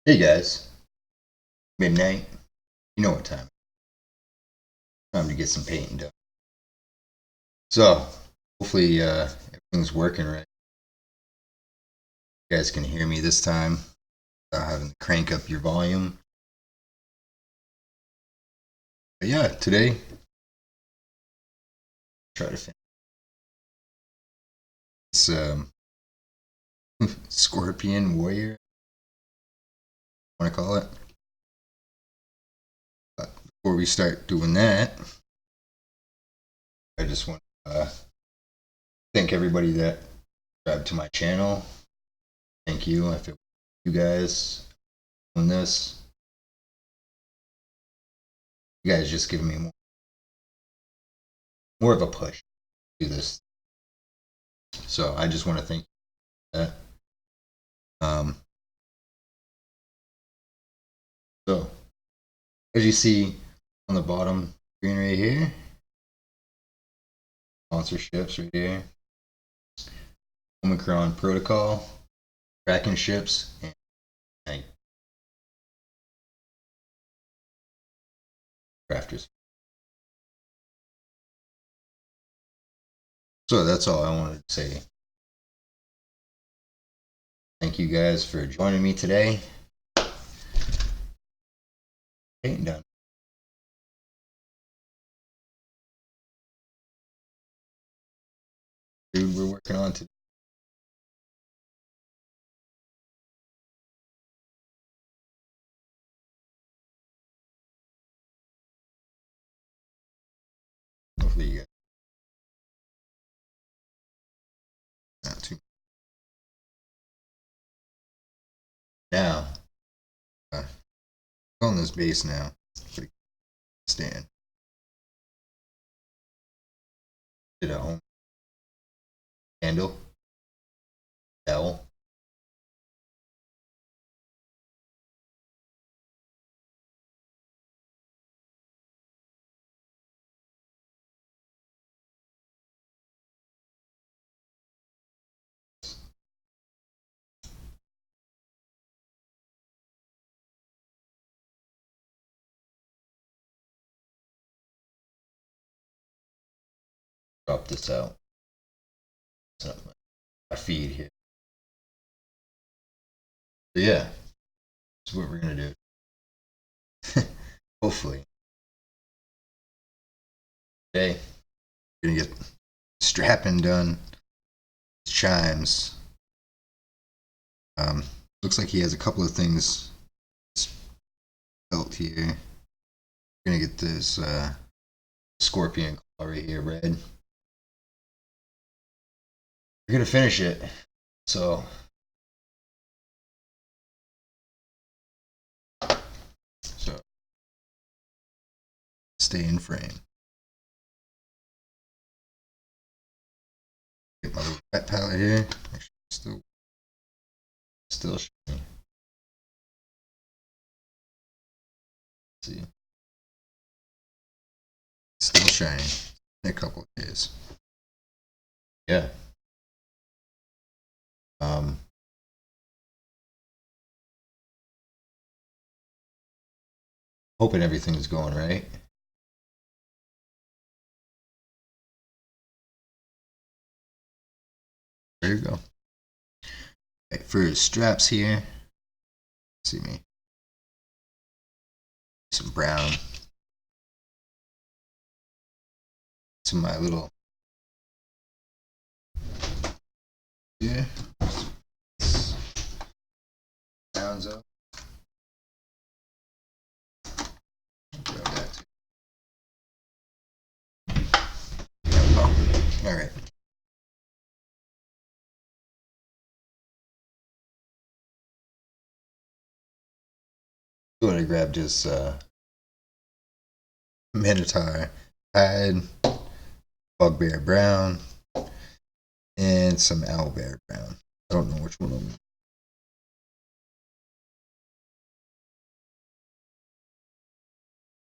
Hey guys, midnight. You know what time? Time to get some painting done. So, hopefully, everything's working right. You guys can hear me this time without having to crank up your volume. But yeah, today, try to finish this Scorpion Warrior, I want to call it. But before we start doing that, I just want to thank everybody that subscribed to my channel. Thank you. I feel you guys on this. You guys just giving me more of a push to do this. So I just want to thank you for that. So as you see on the bottom screen right here, sponsorships right here, Omicron Protocol, Kraken ships, and crafters. So that's all I wanted to say. Thank you guys for joining me today. Ain't done. Dude, we're working on today. Hopefully you guys not too now. On this base now. Pretty stand. Did a home handle. L. Drop this out. It's not my feed here. So yeah, that's what we're gonna do. Hopefully. Today, we're gonna get strapping done. Chimes. Um, Looks like he has a couple of things built here. We're gonna get this scorpion claw right here red. We're gonna finish it. So stay in frame. Get my little wet palette here. Still shiny. See, still shiny. In a couple of days. Yeah. Um. Hoping everything's going right. There you go. Okay, for his straps here, see me. Some brown. Some of my little. Yeah. Browns up. Grab that too. All right. Go ahead and grab this Minotaur hide, bugbear brown, and some owlbear brown. I don't know which one of them.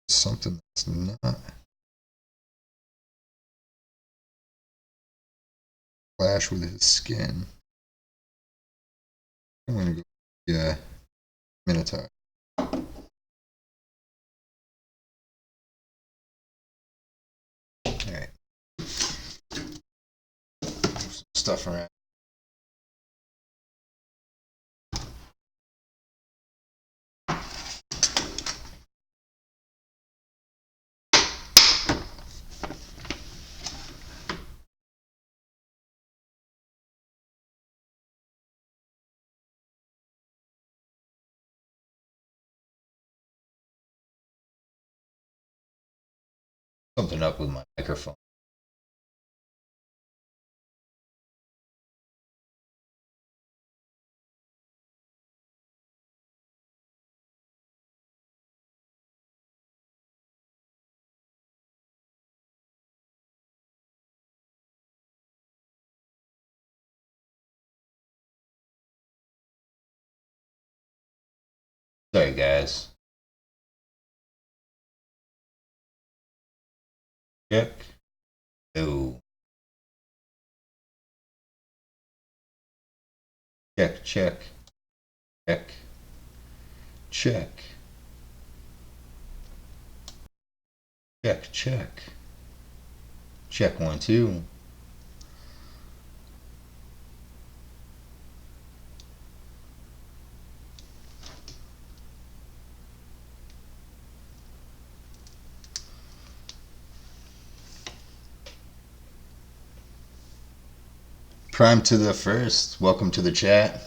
Something that's not clash with his skin. I'm gonna go. Yeah, Minotaur. Alright. Move some stuff around. Something up with my microphone. Sorry, guys. Check. No. Check, check. Check. Check. Check, check. Check 1, 2. Prime to the first. Welcome to the chat.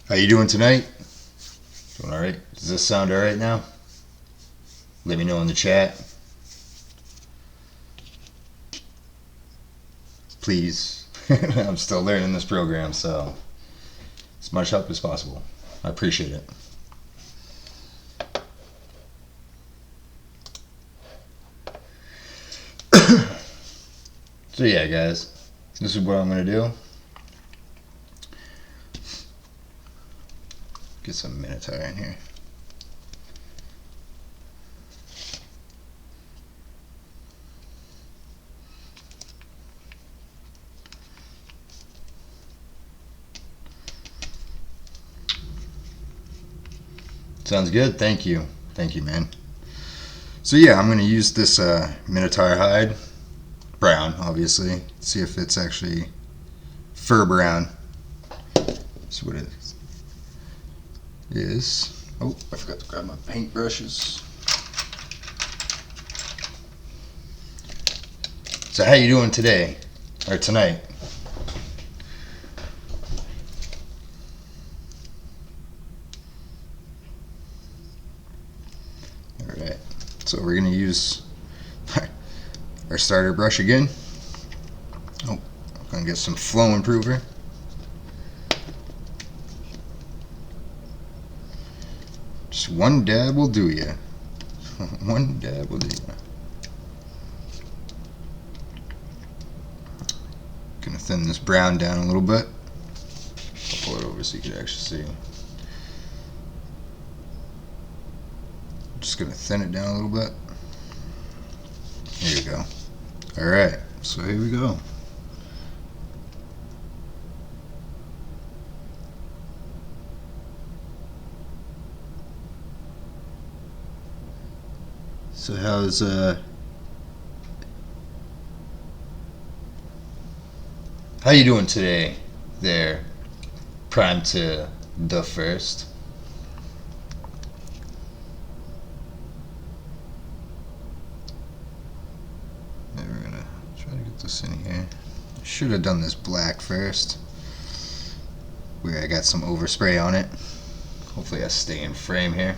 How you doing tonight? Doing alright? Does this sound alright now? Let me know in the chat. Please. I'm still learning this program, so as much help as possible. I appreciate it. So yeah, guys, this is what I'm gonna do. Get some Minotaur in here. Sounds good. Thank you. Thank you, man. So yeah, I'm gonna use this Minotaur hide. Brown, obviously. See if it's actually fur brown. That's what it is. Oh, I forgot to grab my paintbrushes. So how you doing today? Or tonight? Alright. So we're gonna use our starter brush again. Oh, I'm gonna get some flow improver. Just one dab will do ya. One dab will do ya. Gonna thin this brown down a little bit. I'll pull it over so you can actually see. Just gonna thin it down a little bit. There you go. Alright, so here we go. So how's how you doing today there? Prime to the first. We're gonna try to get this in here. I should have done this black first, where I got some overspray on it. Hopefully I stay in frame here.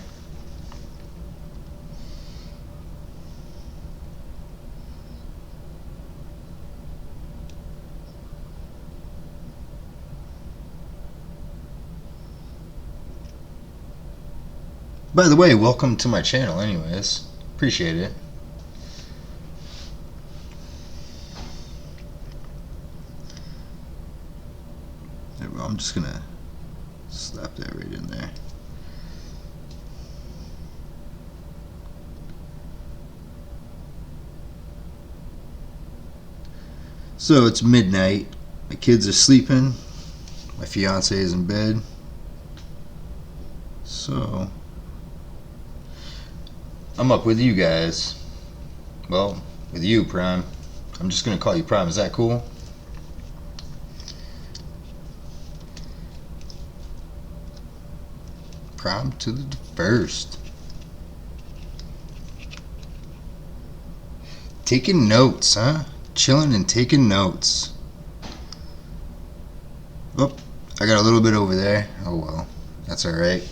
By the way, welcome to my channel anyways. Appreciate it. I'm just gonna slap that right in there. So it's midnight. My kids are sleeping. My fiance is in bed. So I'm up with you guys. Well, with you, Prime. I'm just gonna call you Prime. Is that cool? Prime to the first. Taking notes, huh? Chilling and taking notes. Oh, I got a little bit over there. Oh well, that's all right.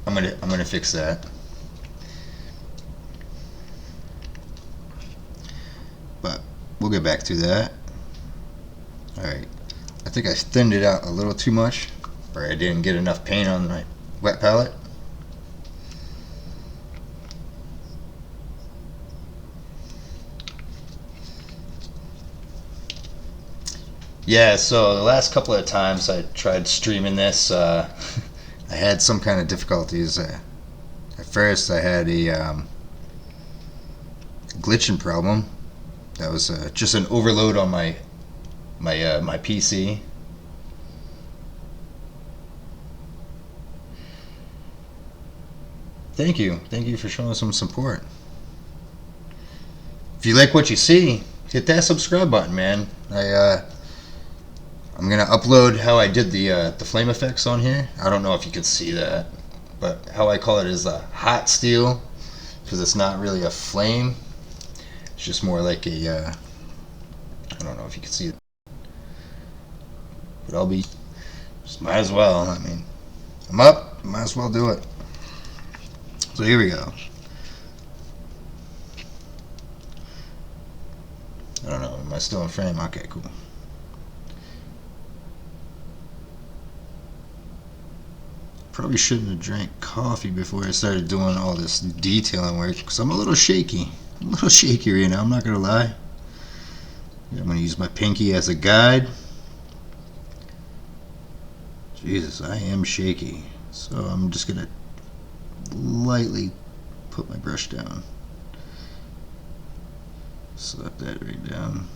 I'm gonna fix that. But we'll get back to that. All right. I think I thinned it out a little too much, or I didn't get enough paint on my wet palette. Yeah, so the last couple of times I tried streaming this, I had some kind of difficulties. At first, I had a glitching problem. That was just an overload on my PC. Thank you for showing some support. If you like what you see, hit that subscribe button, man. I'm gonna upload how I did the flame effects on here. I don't know if you can see that, but how I call it is a hot steel, because it's not really a flame. It's just more like a I don't know if you can see it, but I'll be just might as well. I mean, I'm up. Might as well do it. So here we go. I don't know. Am I still in frame? Okay, cool. Probably shouldn't have drank coffee before I started doing all this detailing work, because I'm a little shaky. I'm a little shaky right now, I'm not gonna lie. I'm gonna use my pinky as a guide. Jesus, I am shaky. So I'm just gonna lightly put my brush down. Slap that right down.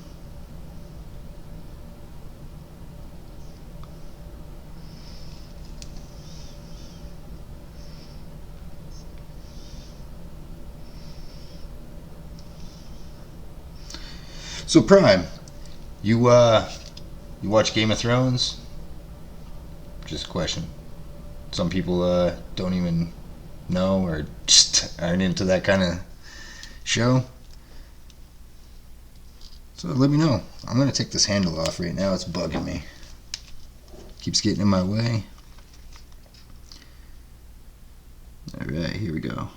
So Prime, you watch Game of Thrones? Just a question. Some people don't even know or just aren't into that kind of show. So let me know. I'm gonna take this handle off right now. It's bugging me. Keeps getting in my way. Alright, here we go. I'm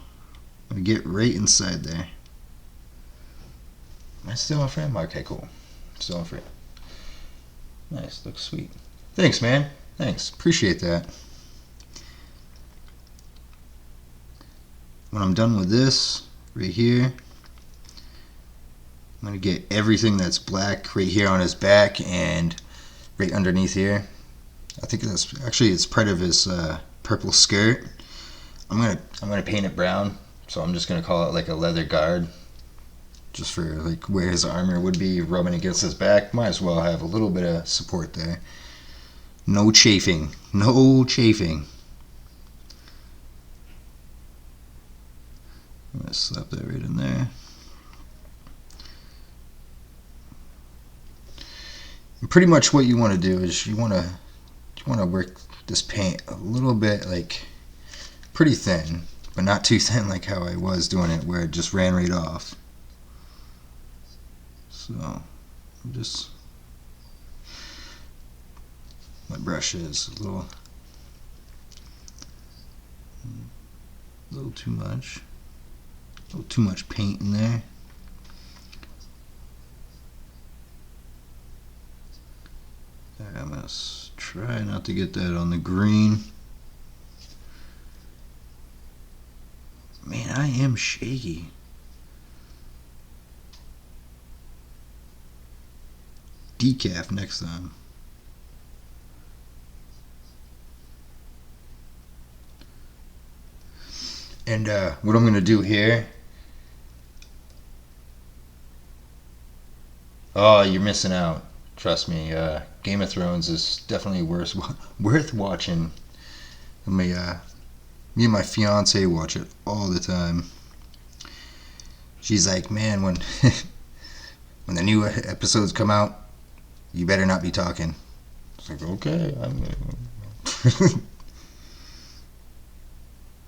gonna get right inside there. Am I still in frame? Okay, cool. Still in frame. Nice, looks sweet. Thanks, man. Thanks. Appreciate that. When I'm done with this, right here, I'm going to get everything that's black right here on his back and right underneath here. I think that's actually it's part of his purple skirt. I'm gonna paint it brown, so I'm just gonna call it like a leather guard, just for like where his armor would be rubbing against his back. Might as well have a little bit of support there. No chafing. No chafing. I'm gonna slap that right in there. And pretty much what you want to do is you want to work this paint a little bit like pretty thin, but not too thin like how I was doing it where it just ran right off. So I'm just, my brush is a little too much. A little too much paint in there. I'm going to try not to get that on the green. Man, I am shaky. Decaf next time. And what I'm going to do here. Oh, you're missing out. Trust me, Game of Thrones is definitely worth watching. Me and my fiance watch it all the time. She's like, man, when when the new episodes come out, you better not be talking. It's like, okay.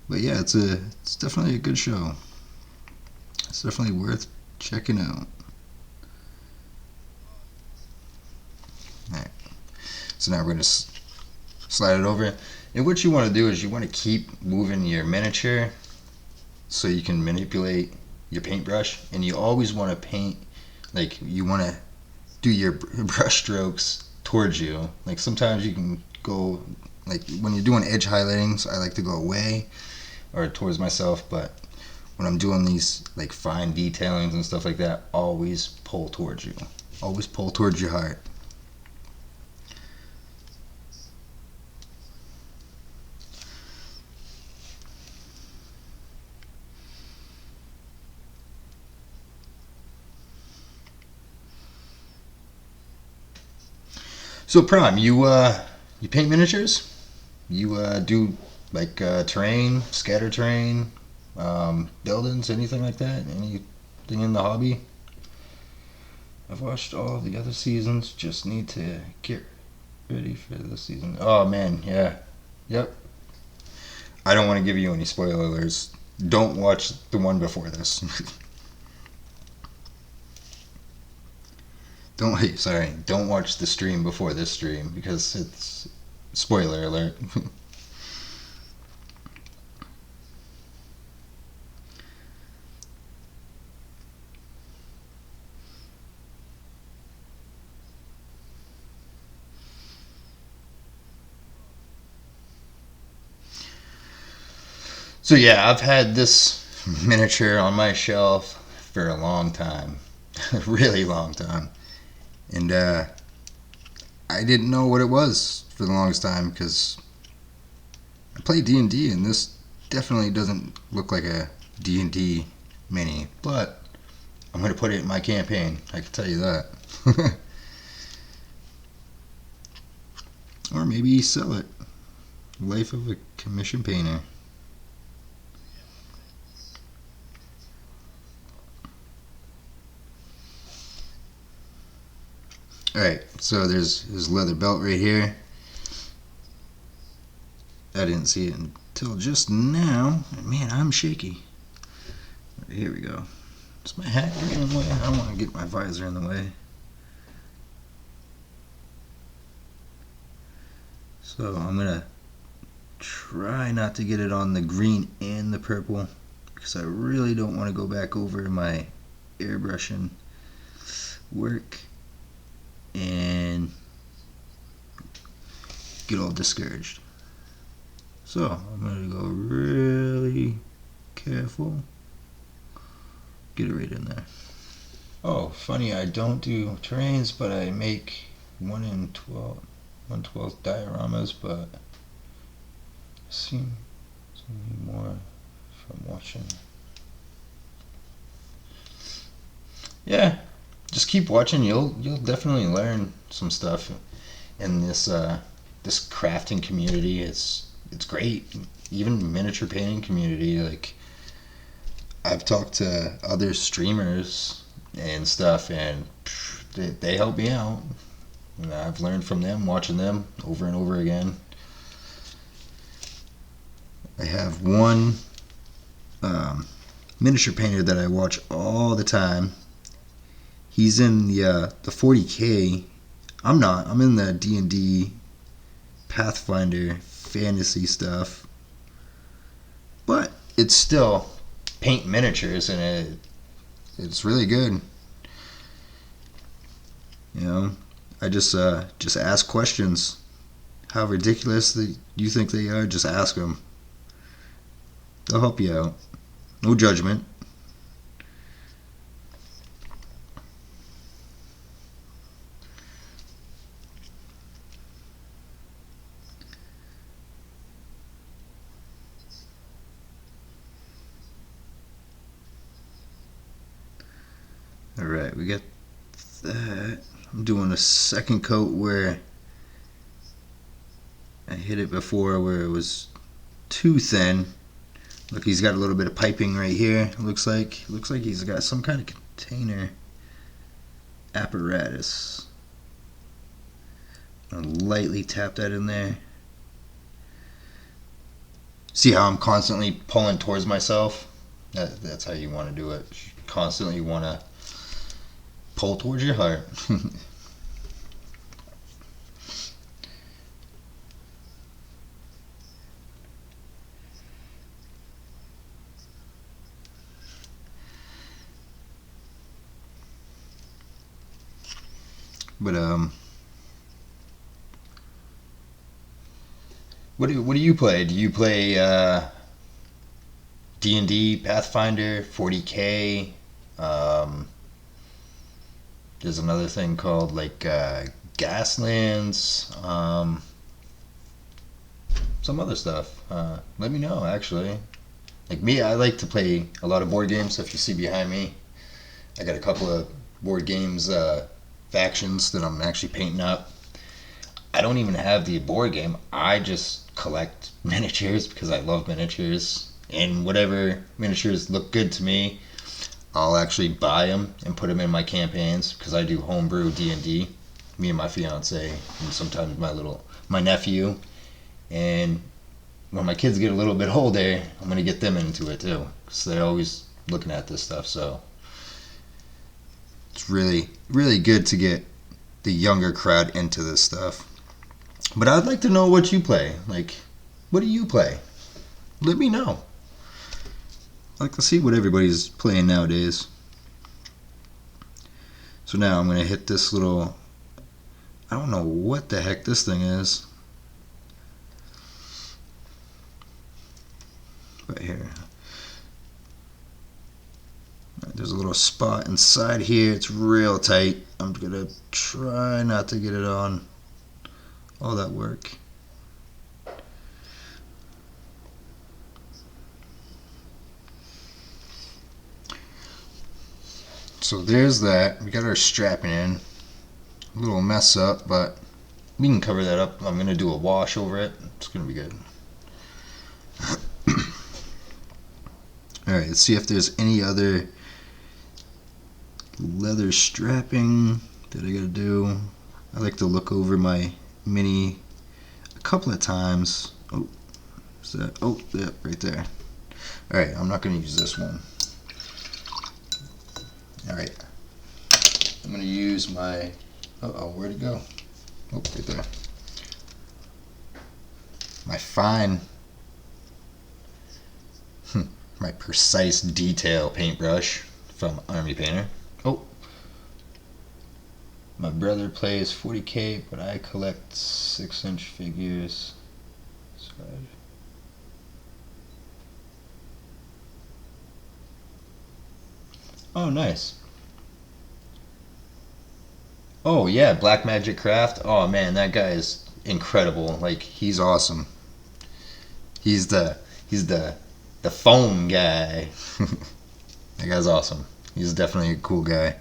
But yeah, it's definitely a good show. It's definitely worth checking out. All right. So now we're gonna slide it over. And what you want to do is you want to keep moving your miniature so you can manipulate your paintbrush, and you always want to paint like you want to do your brush strokes towards you. Like sometimes you can go like when you're doing edge highlightings, I like to go away or towards myself, but when I'm doing these like fine detailings and stuff like that, always pull towards you. Always pull towards your heart. So Prime, you paint miniatures? You do like terrain, scatter terrain, buildings, anything like that? Anything in the hobby? I've watched all the other seasons. Just need to get ready for this season. Oh man, yeah, yep. I don't want to give you any spoiler alerts. Don't watch the one before this. Don't watch the stream before this stream because it's spoiler alert. So yeah, I've had this miniature on my shelf for a long time, a really long time, and I didn't know what it was for the longest time because I play D&D, and this definitely doesn't look like a D&D mini, but I'm gonna put it in my campaign. I can tell you that. Or maybe sell it. Life of a commission painter. Alright, so there's his leather belt right here. I didn't see it until just now. Man, I'm shaky. Here we go. Is my hat getting in the way? I don't want to get my visor in the way. So I'm going to try not to get it on the green and the purple because I really don't want to go back over my airbrushing work and get all discouraged. So I'm going to go really careful. Get it right in there. Oh, funny, I don't do terrains, but I make 1/12 dioramas, but I seem to need more from watching. Yeah, just keep watching. You'll definitely learn some stuff in this crafting community. It's great. Even miniature painting community. Like I've talked to other streamers and stuff, and they help me out. And I've learned from them, watching them over and over again. I have one miniature painter that I watch all the time. He's in the 40K. I'm not. I'm in the D&D Pathfinder fantasy stuff. But it's still paint miniatures, and it's really good. You know, I just ask questions. How ridiculous you think they are, just ask them. They'll help you out. No judgment. Alright, we got that. I'm doing a second coat where I hit it before where it was too thin. Look, he's got a little bit of piping right here. It looks like he's got some kind of container apparatus. I'll lightly tap that in there. See how I'm constantly pulling towards myself? That's how you want to do it. Constantly want to pull towards your heart. But what do you play? Do you play D&D, Pathfinder, 40K? There's another thing called like Gaslands. Some other stuff. Let me know. Actually, like me, I like to play a lot of board games. If you see behind me, I got a couple of board games factions that I'm actually painting up. I don't even have the board game. I just collect miniatures because I love miniatures, and whatever miniatures look good to me, I'll actually buy them and put them in my campaigns because I do homebrew D&D. Me and my fiance, and sometimes my nephew, and when my kids get a little bit older, I'm gonna get them into it too because they're always looking at this stuff. So it's really, really good to get the younger crowd into this stuff. But I'd like to know what you play. Like, what do you play? Let me know. I like to see what everybody's playing nowadays. So now I'm going to hit this little... I don't know what the heck this thing is. Right here. There's a little spot inside here. It's real tight. I'm going to try not to get it on all that work. So there's that. We got our strapping in. A little mess up, but we can cover that up. I'm going to do a wash over it. It's going to be good. Alright, let's see if there's any other leather strapping that I got to do. I like to look over my mini a couple of times. Oh, is that? Oh, yeah, right there. Alright, I'm not going to use this one. Alright, I'm going to use my... Uh-oh, where'd it go? Oh, right there. My fine... my precise detail paintbrush from Army Painter. Oh, my brother plays 40K, but I collect 6-inch figures. Oh, nice. Oh yeah, Black Magic Craft. Oh man, that guy is incredible. Like, he's awesome. He's the foam guy. That guy's awesome. He's definitely a cool guy.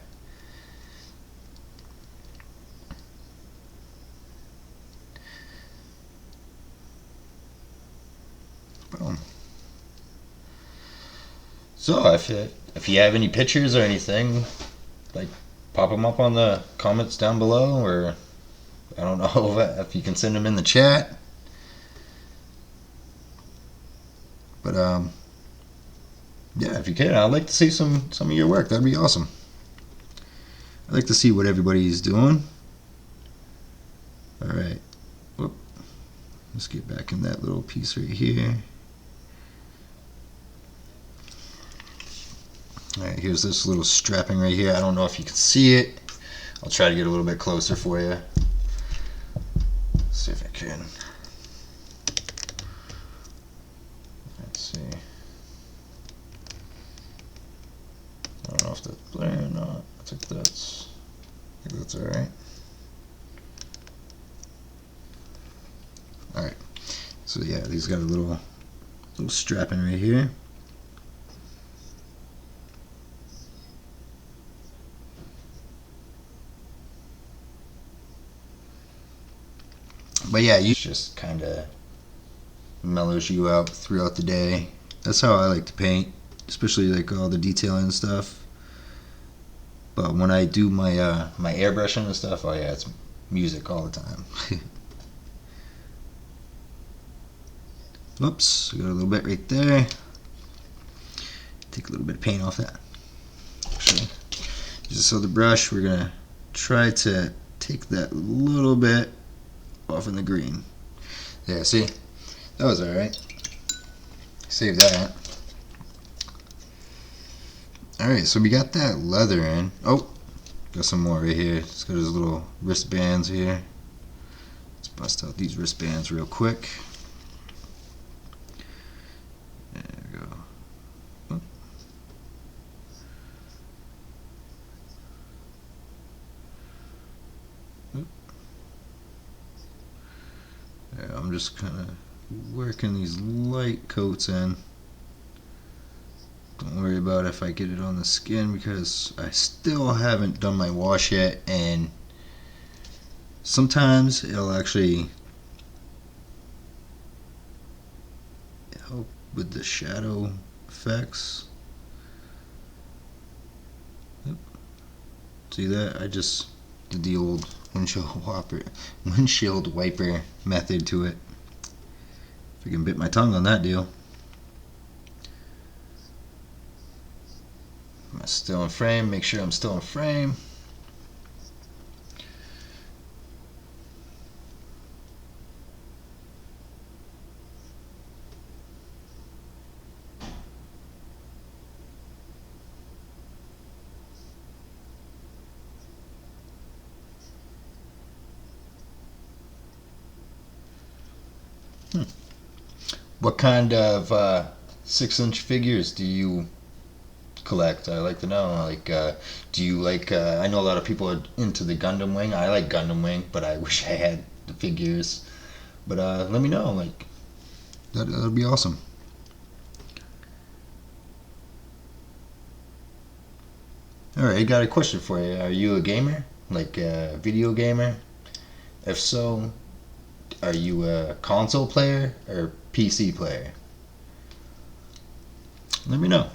Boom. So if you have any pictures or anything, like, pop them up on the comments down below, or I don't know if you can send them in the chat. But yeah, if you can, I'd like to see some of your work. That'd be awesome. I'd like to see what everybody's doing. All right. Whoop. Let's get back in that little piece right here. Alright, here's this little strapping right here. I don't know if you can see it. I'll try to get a little bit closer for you. Let's see if I can. Let's see. I don't know if that's blurry or not. I think that's alright. Alright. So yeah, these got a little strapping right here. But yeah, you just kind of mellows you out throughout the day. That's how I like to paint, especially like all the detailing and stuff. But when I do my airbrushing and stuff, oh yeah, it's music all the time. Oops, got a little bit right there. Take a little bit of paint off that. Actually, just so the brush, we're gonna try to take that little bit off in the green. Yeah, see, that was all right. Save that. All right, so we got that leather in. Oh, got some more right here. It's got his little wristbands here. Let's bust out these wristbands real quick. There we go. Oh. Oh. Yeah, I'm just kind of working these light coats in. Don't worry about if I get it on the skin because I still haven't done my wash yet, and sometimes it'll actually help with the shadow effects. Yep. See that? I just did the old windshield wiper method to it. If I can bit my tongue on that deal. Am I still in frame? Make sure I'm still in frame. What kind of 6-inch figures do you collect? I like to know. Like, do you like? I know a lot of people are into the Gundam Wing. I like Gundam Wing, but I wish I had the figures. But let me know. Like, that'd be awesome. All right, I got a question for you. Are you a gamer? Like a video gamer? If so, are you a console player or PC player? Let me know.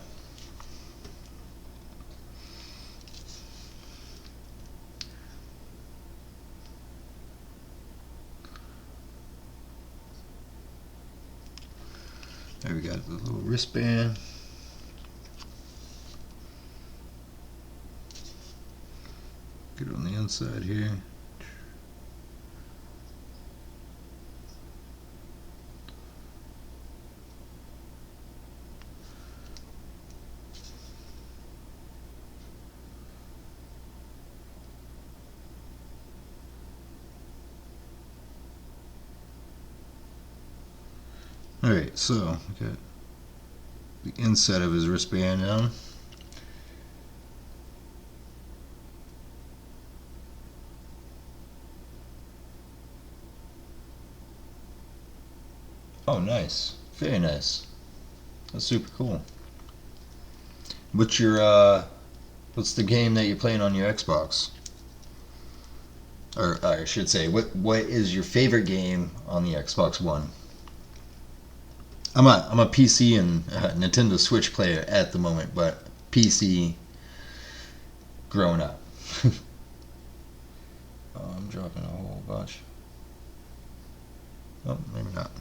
There we got the little wristband. Get it on the inside here. Alright, so we got the inside of his wristband down. Oh, nice. Very nice. That's super cool. What's your what's the game that you're playing on your Xbox? Or I should say, what is your favorite game on the Xbox One? I'm a PC and Nintendo Switch player at the moment, but PC growing up. Oh, I'm dropping a whole bunch. Oh, maybe not.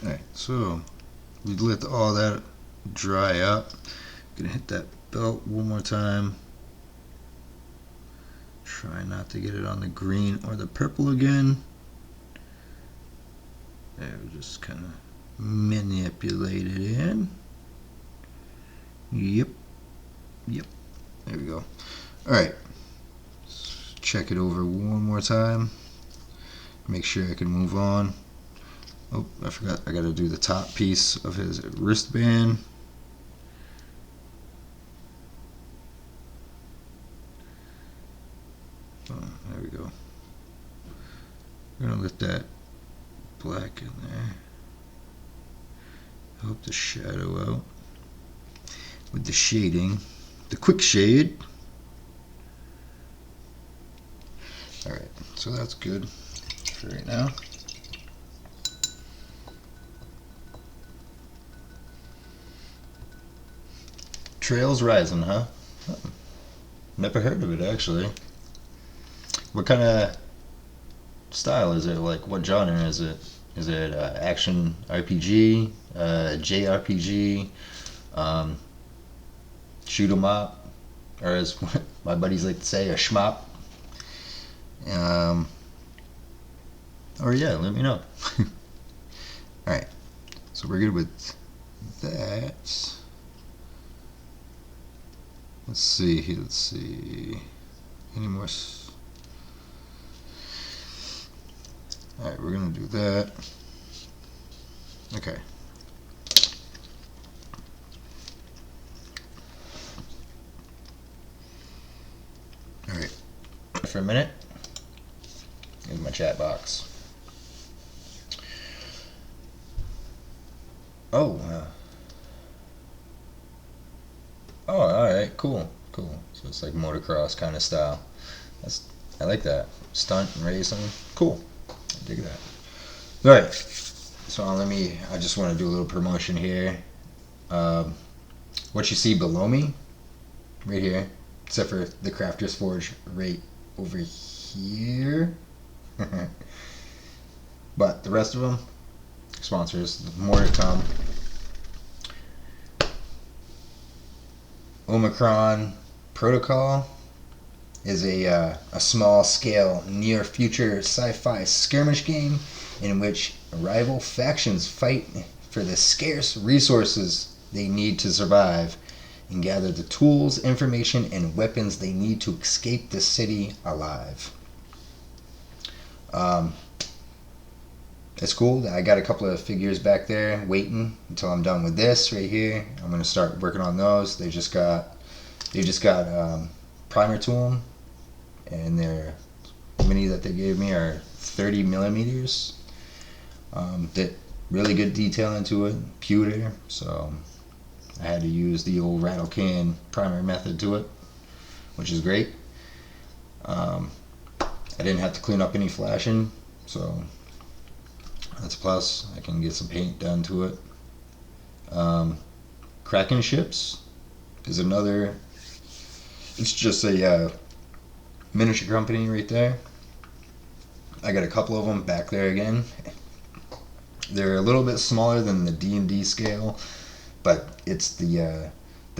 Alright, so we let all that dry up. Gonna hit that belt one more time. Try not to get it on the green or the purple again. There, just kind of manipulate it in. Yep. There we go. Alright. Check it over one more time. Make sure I can move on. Oh, I forgot. I got to do the top piece of his wristband. we go. We're gonna let that black in there. Help the shadow out with the shading, the quick shade. Alright, so that's good for right now. Trails Rising, huh? Never heard of it, actually. What kind of style is it? Like, what genre is it? Is it action RPG, JRPG, shoot 'em up, or as my buddies like to say, a shmup? Or yeah, let me know. Alright, so we're good with that. Let's see here, let's see. Any more? Alright, we're gonna do that. Okay. Alright. For a minute. Here's my chat box. Oh, oh, alright, cool, cool. So it's like motocross kind of style. I like that. Stunt and racing. Cool. I dig that. Alright. So I just want to do a little promotion here. What you see below me, right here, except for the Crafters Forge right over here. But the rest of them, sponsors, more to come. Omicron Protocol is a small-scale, near-future sci-fi skirmish game in which rival factions fight for the scarce resources they need to survive and gather the tools, information, and weapons they need to escape the city alive. It's cool. I got a couple of figures back there waiting until I'm done with this right here. I'm gonna start working on those. They just got primer to them, and their mini that they gave me are 30 millimeters. That really good detail into it, pewter. So I had to use the old rattle can primer method to it, which is great. I didn't have to clean up any flashing, so that's a plus. I can get some paint done to it. Kraken Ships is another. It's just a miniature company right there. I got a couple of them back there again. They're a little bit smaller than the D&D scale, but it's their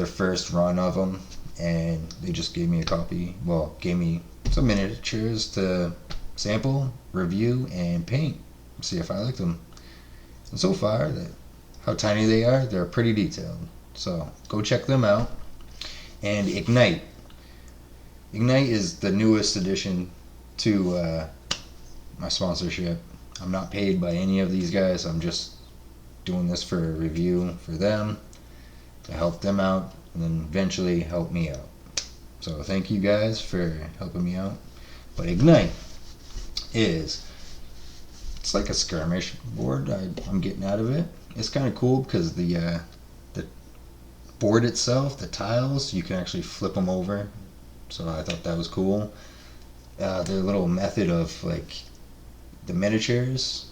first run of them, and they just gave me a copy. Well, gave me some miniatures to sample, review, and paint. See if I like them. And so far, how tiny they are, they're pretty detailed. So go check them out. And Ignite. Ignite is the newest addition to my sponsorship. I'm not paid by any of these guys. I'm just doing this for a review for them, to help them out, and then eventually help me out. So thank you guys for helping me out. But Ignite it's like a skirmish board I'm getting out of it. It's kind of cool because the board itself, the tiles, you can actually flip them over. So I thought that was cool. Their little method of like the miniatures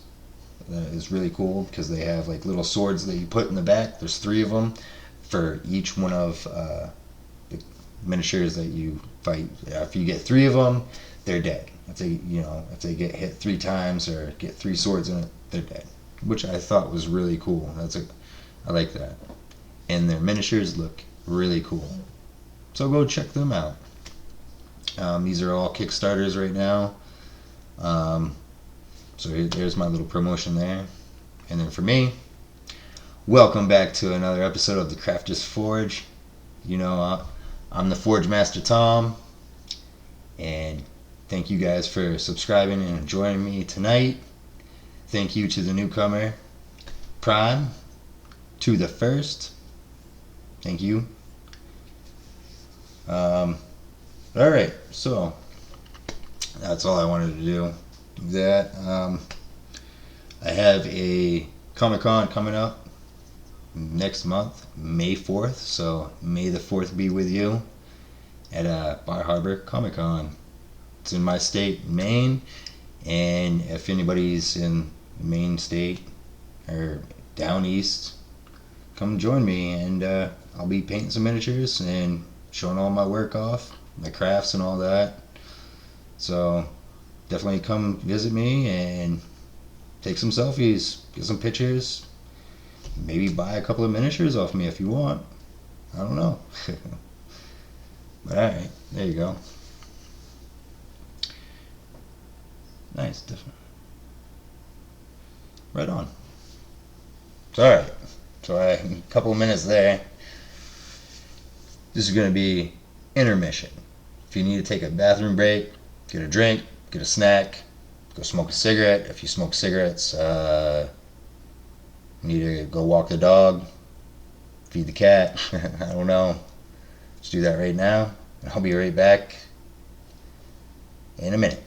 is really cool because they have like little swords that you put in the back. There's 3 of them for each one of the miniatures that you fight. If you get 3 of them, they're dead. If they get hit 3 times or get 3 swords in it, they're dead. Which I thought was really cool. I like that. And their miniatures look really cool. So go check them out. These are all Kickstarters right now. So there's my little promotion there. And then for me, welcome back to another episode of the Crafters Forge. I'm the Forge Master Tom, and thank you guys for subscribing and joining me tonight. Thank you to the newcomer, Prime, to the first. Thank you. Alright, so That's all I wanted to do. That I have a Comic Con coming up next month, May 4th. So May the 4th be with you at Bar Harbor Comic Con. It's in my state, Maine, and if anybody's in the Maine state or down east, come join me, and I'll be painting some miniatures and showing all my work off, my crafts and all that. So definitely come visit me and take some selfies, get some pictures, maybe buy a couple of miniatures off me if you want. I don't know. But alright, there you go. Nice, different. Right on. So, alright. So a couple of minutes there. This is going to be intermission. If you need to take a bathroom break, get a drink, get a snack, go smoke a cigarette. If you smoke cigarettes, need to go walk the dog, feed the cat. I don't know. Let's do that right now. I'll be right back in a minute.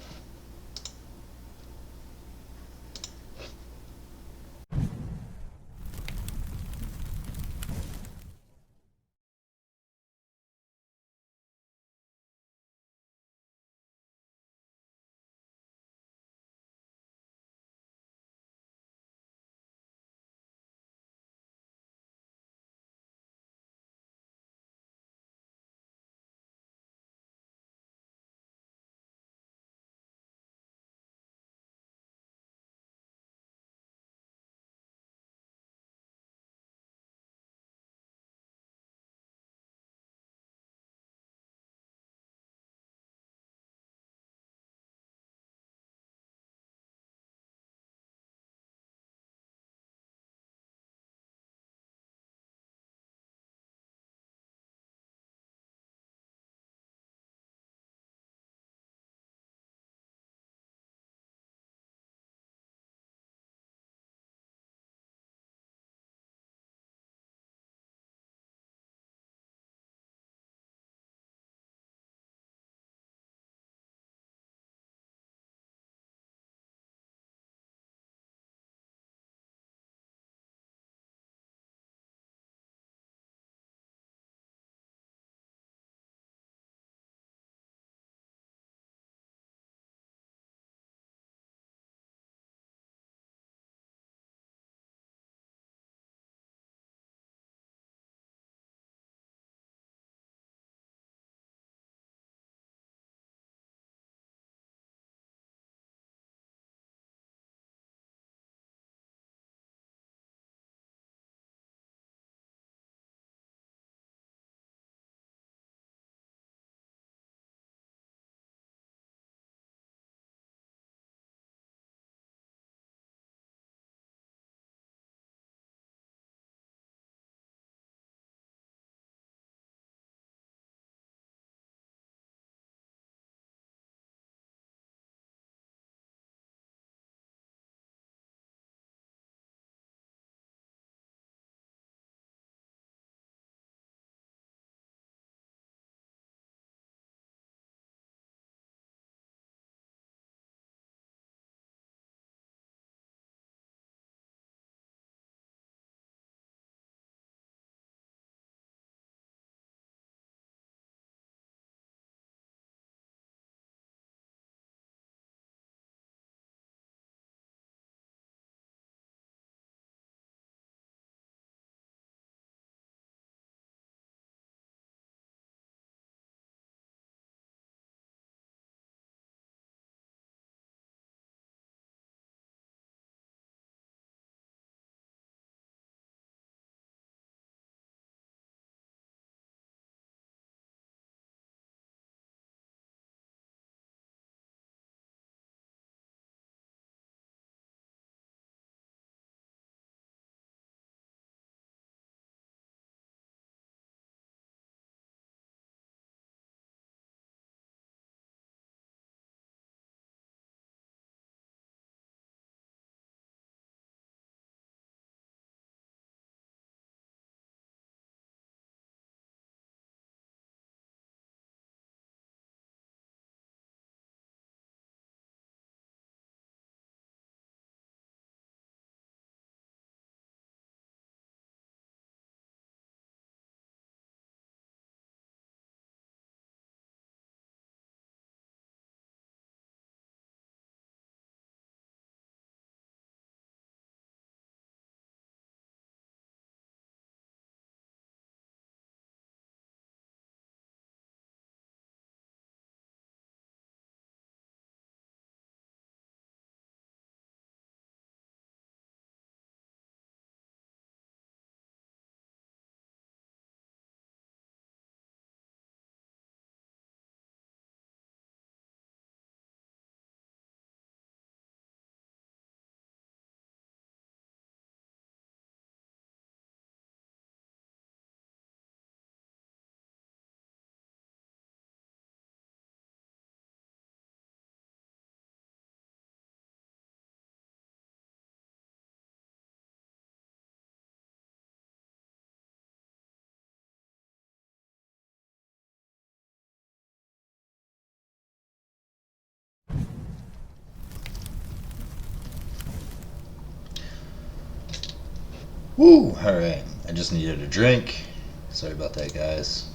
Woo! Alright, I just needed a drink. Sorry about that, guys.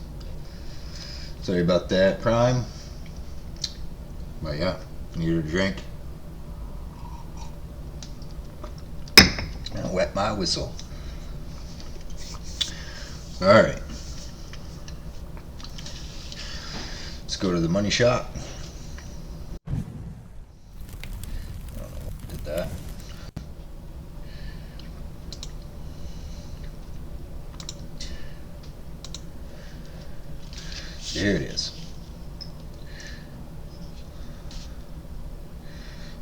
Sorry about that, Prime. But yeah, needed a drink. And I wet my whistle. Alright. Let's go to the money shop. I don't know what did that. There it is.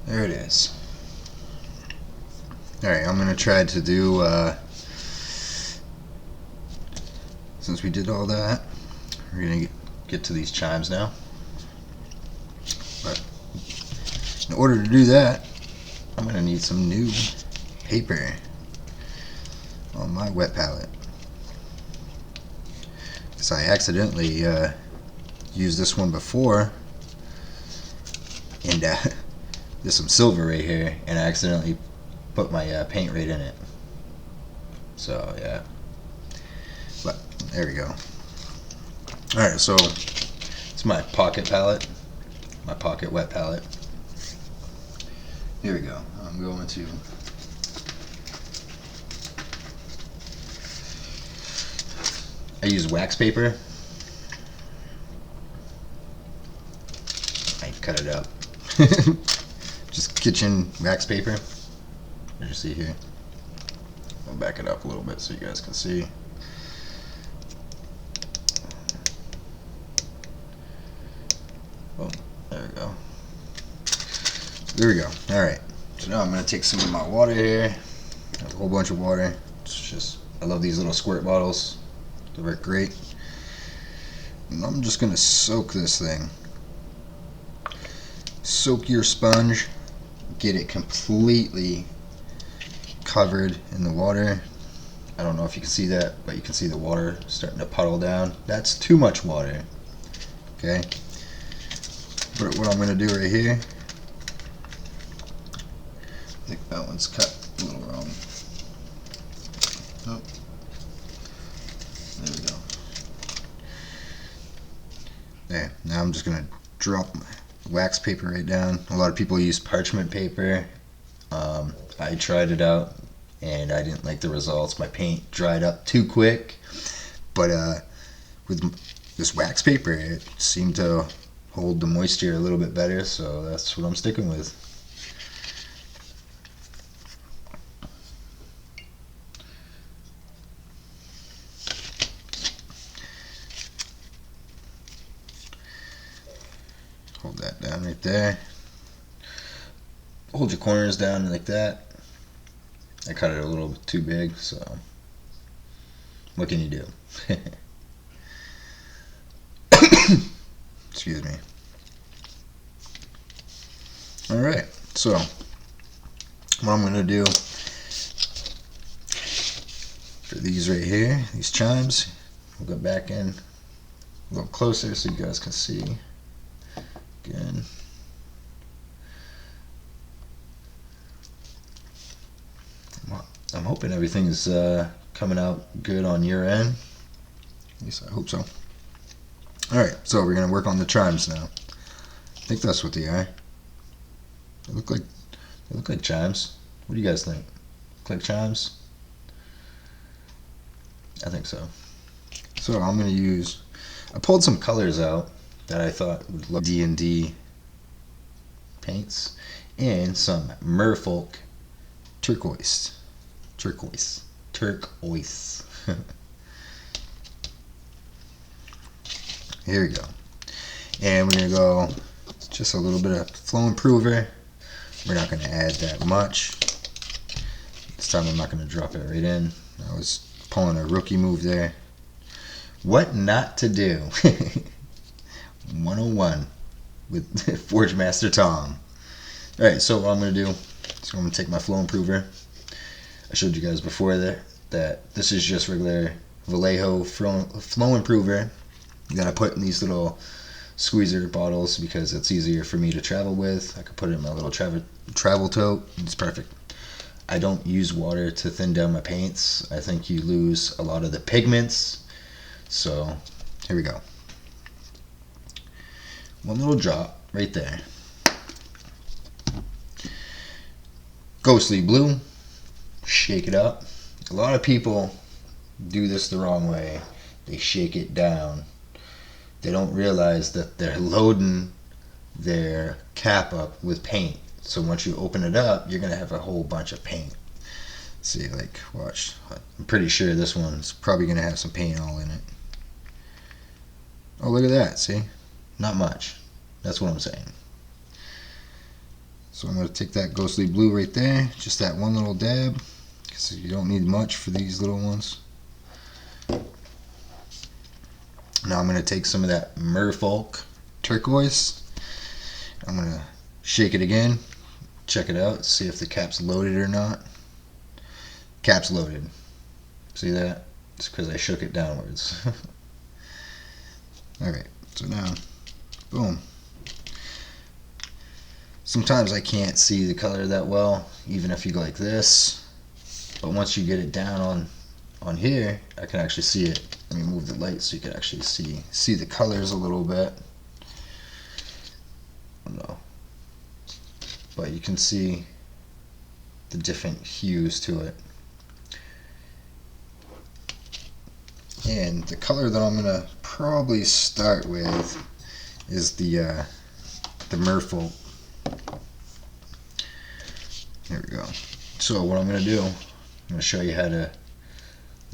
There it is. Alright, I'm going to try to do, since we did all that, we're going to get to these chimes now. But in order to do that, I'm going to need some new paper on my wet palette. Because I accidentally used this one before, and there's some silver right here, and I accidentally put my paint right in it. So yeah, but there we go. Alright, so it's my pocket palette, my pocket wet palette. Here we go. I'm going to I use wax paper. I cut it up. Just kitchen wax paper. As you see here. I'll back it up a little bit so you guys can see. Oh, there we go. There we go. Alright. So now I'm going to take some of my water here. A whole bunch of water. It's just, I love these little squirt bottles. They work great. And I'm just going to soak this thing. Soak your sponge. Get it completely covered in the water. I don't know if you can see that, but you can see the water starting to puddle down. That's too much water. Okay. But what I'm going to do right here, I think that one's cut a little wrong. Oh. There we go. There. Now I'm just going to drop my wax paper right down. A lot of people use parchment paper. I tried it out and I didn't like the results. My paint dried up too quick. But with this wax paper, it seemed to hold the moisture a little bit better, so that's what I'm sticking with. Hold that down right there. Hold your corners down like that. I cut it a little bit too big, so what can you do? Excuse me. Alright, so what I'm going to do for these right here, these chimes, we'll go back in a little closer so you guys can see again. I'm hoping everything's coming out good on your end. At least I hope so. Alright, so we're going to work on the chimes now. I think that's what they are. They look like chimes. What do you guys think? Look like chimes? I think so. So I'm going to use, I pulled some colors out that I thought would look D&D paints, and some Merfolk turquoise. Here we go. And we're going to go just a little bit of flow improver. We're not going to add that much. This time I'm not going to drop it right in. I was pulling a rookie move there. What not to do. 101 with Forge Master Tom. Alright, so what I'm going to do is I'm going to take my flow improver. I showed you guys before that this is just regular Vallejo flow improver that I put in these little squeezer bottles because it's easier for me to travel with. I could put it in my little travel tote. It's perfect. I don't use water to thin down my paints. I think you lose a lot of the pigments. So here we go. One little drop right there. Ghostly blue. Shake it up. A lot of people do this the wrong way. They shake it down. They don't realize that they're loading their cap up with paint. So once you open it up, you're going to have a whole bunch of paint. See, like, watch. I'm pretty sure this one's probably going to have some paint all in it. Oh, look at that. See? Not much. That's what I'm saying. So I'm going to take that ghostly blue right there. Just that one little dab. Because you don't need much for these little ones. Now I'm going to take some of that Merfolk turquoise. I'm going to shake it again. Check it out. See if the cap's loaded or not. Cap's loaded. See that? It's because I shook it downwards. Alright, so now, boom. Sometimes I can't see the color that well, even if you go like this. But once you get it down on here, I can actually see it. Let me move the light so you can actually see the colors a little bit. No. But you can see the different hues to it. And the color that I'm gonna probably start with is the Merfolk. There we go. So what I'm gonna do, I'm gonna show you how to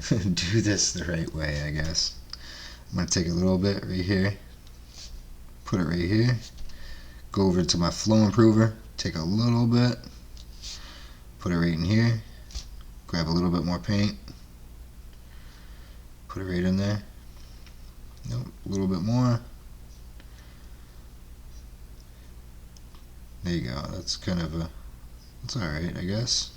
do this the right way, I guess. I'm gonna take a little bit right here, put it right here, go over to my flow improver, take a little bit, put it right in here, grab a little bit more paint, put it right in there. Nope, a little bit more. There you go. That's kind of a, that's alright, I guess.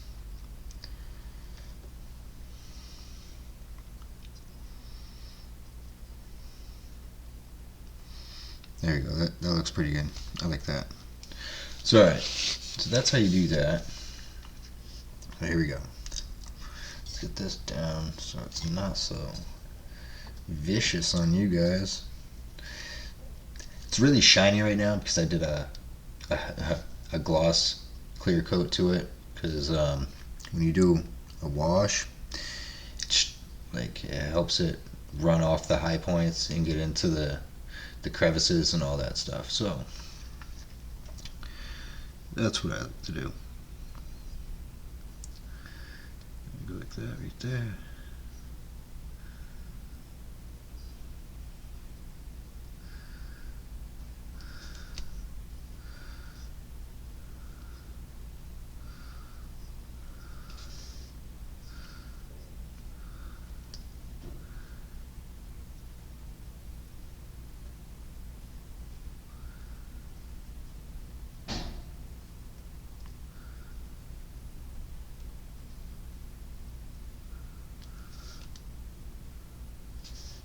There you go. That looks pretty good. I like that. So alright. So that's how you do that. So here we go. Let's get this down so it's not so vicious on you guys. It's really shiny right now because I did a gloss clear coat to it, because when you do a wash, it helps it run off the high points and get into the crevices and all that stuff. So that's what I like to do. Go like that right there.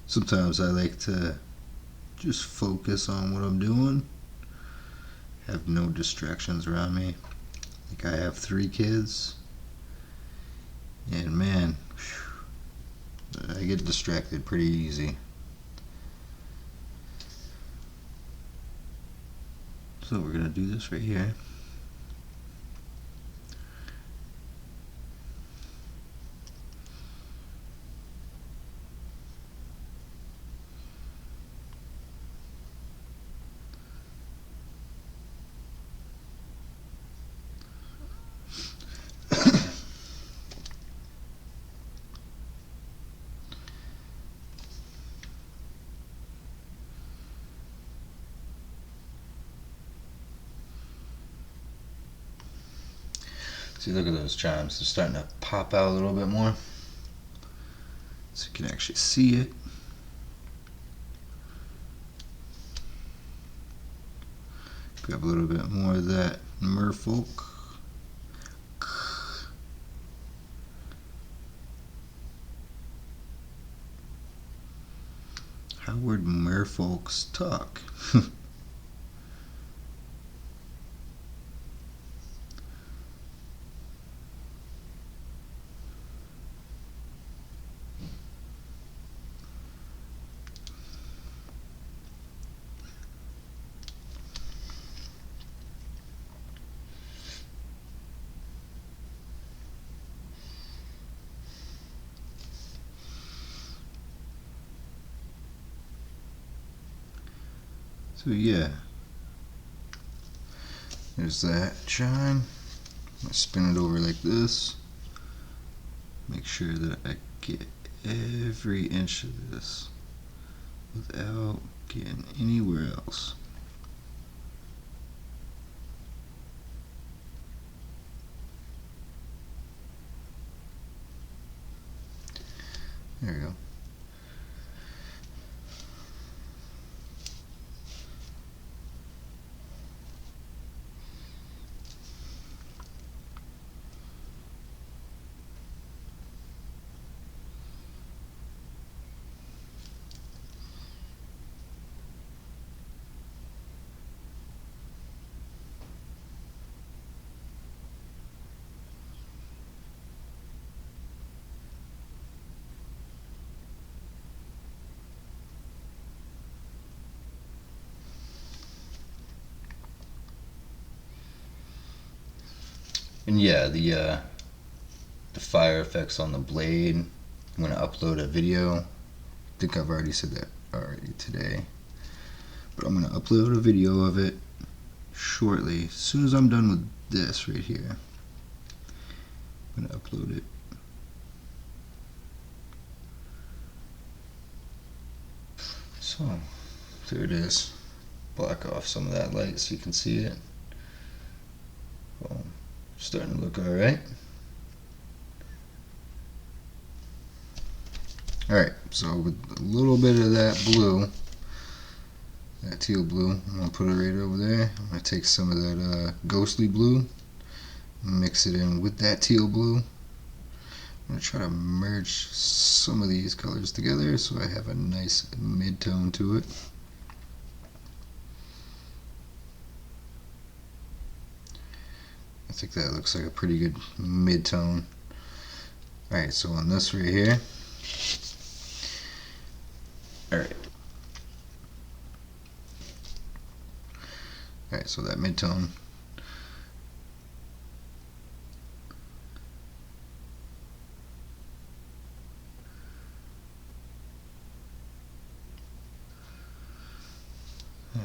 Sometimes I like to just focus on what I'm doing, have no distractions around me. Like, I have 3 kids, and man, I get distracted pretty easy. So we're gonna do this right here. See, look at those chimes. They're starting to pop out a little bit more. So you can actually see it. Grab a little bit more of that Merfolk. How would merfolks talk? So yeah, there's that chime. I spin it over like this. Make sure that I get every inch of this without getting anywhere else. There we go. And yeah, the fire effects on the blade. I'm gonna upload a video. I think I've already said that already today, but I'm gonna upload a video of it shortly. As soon as I'm done with this right here, I'm gonna upload it. So there it is. Block off some of that light so you can see it. Well, starting to look alright. Alright, so with a little bit of that blue, that teal blue, I'm going to put it right over there. I'm going to take some of that ghostly blue, mix it in with that teal blue. I'm going to try to merge some of these colors together so I have a nice mid-tone to it. I think that looks like a pretty good mid-tone. Alright, so on this right here. Alright. Alright, so that mid-tone.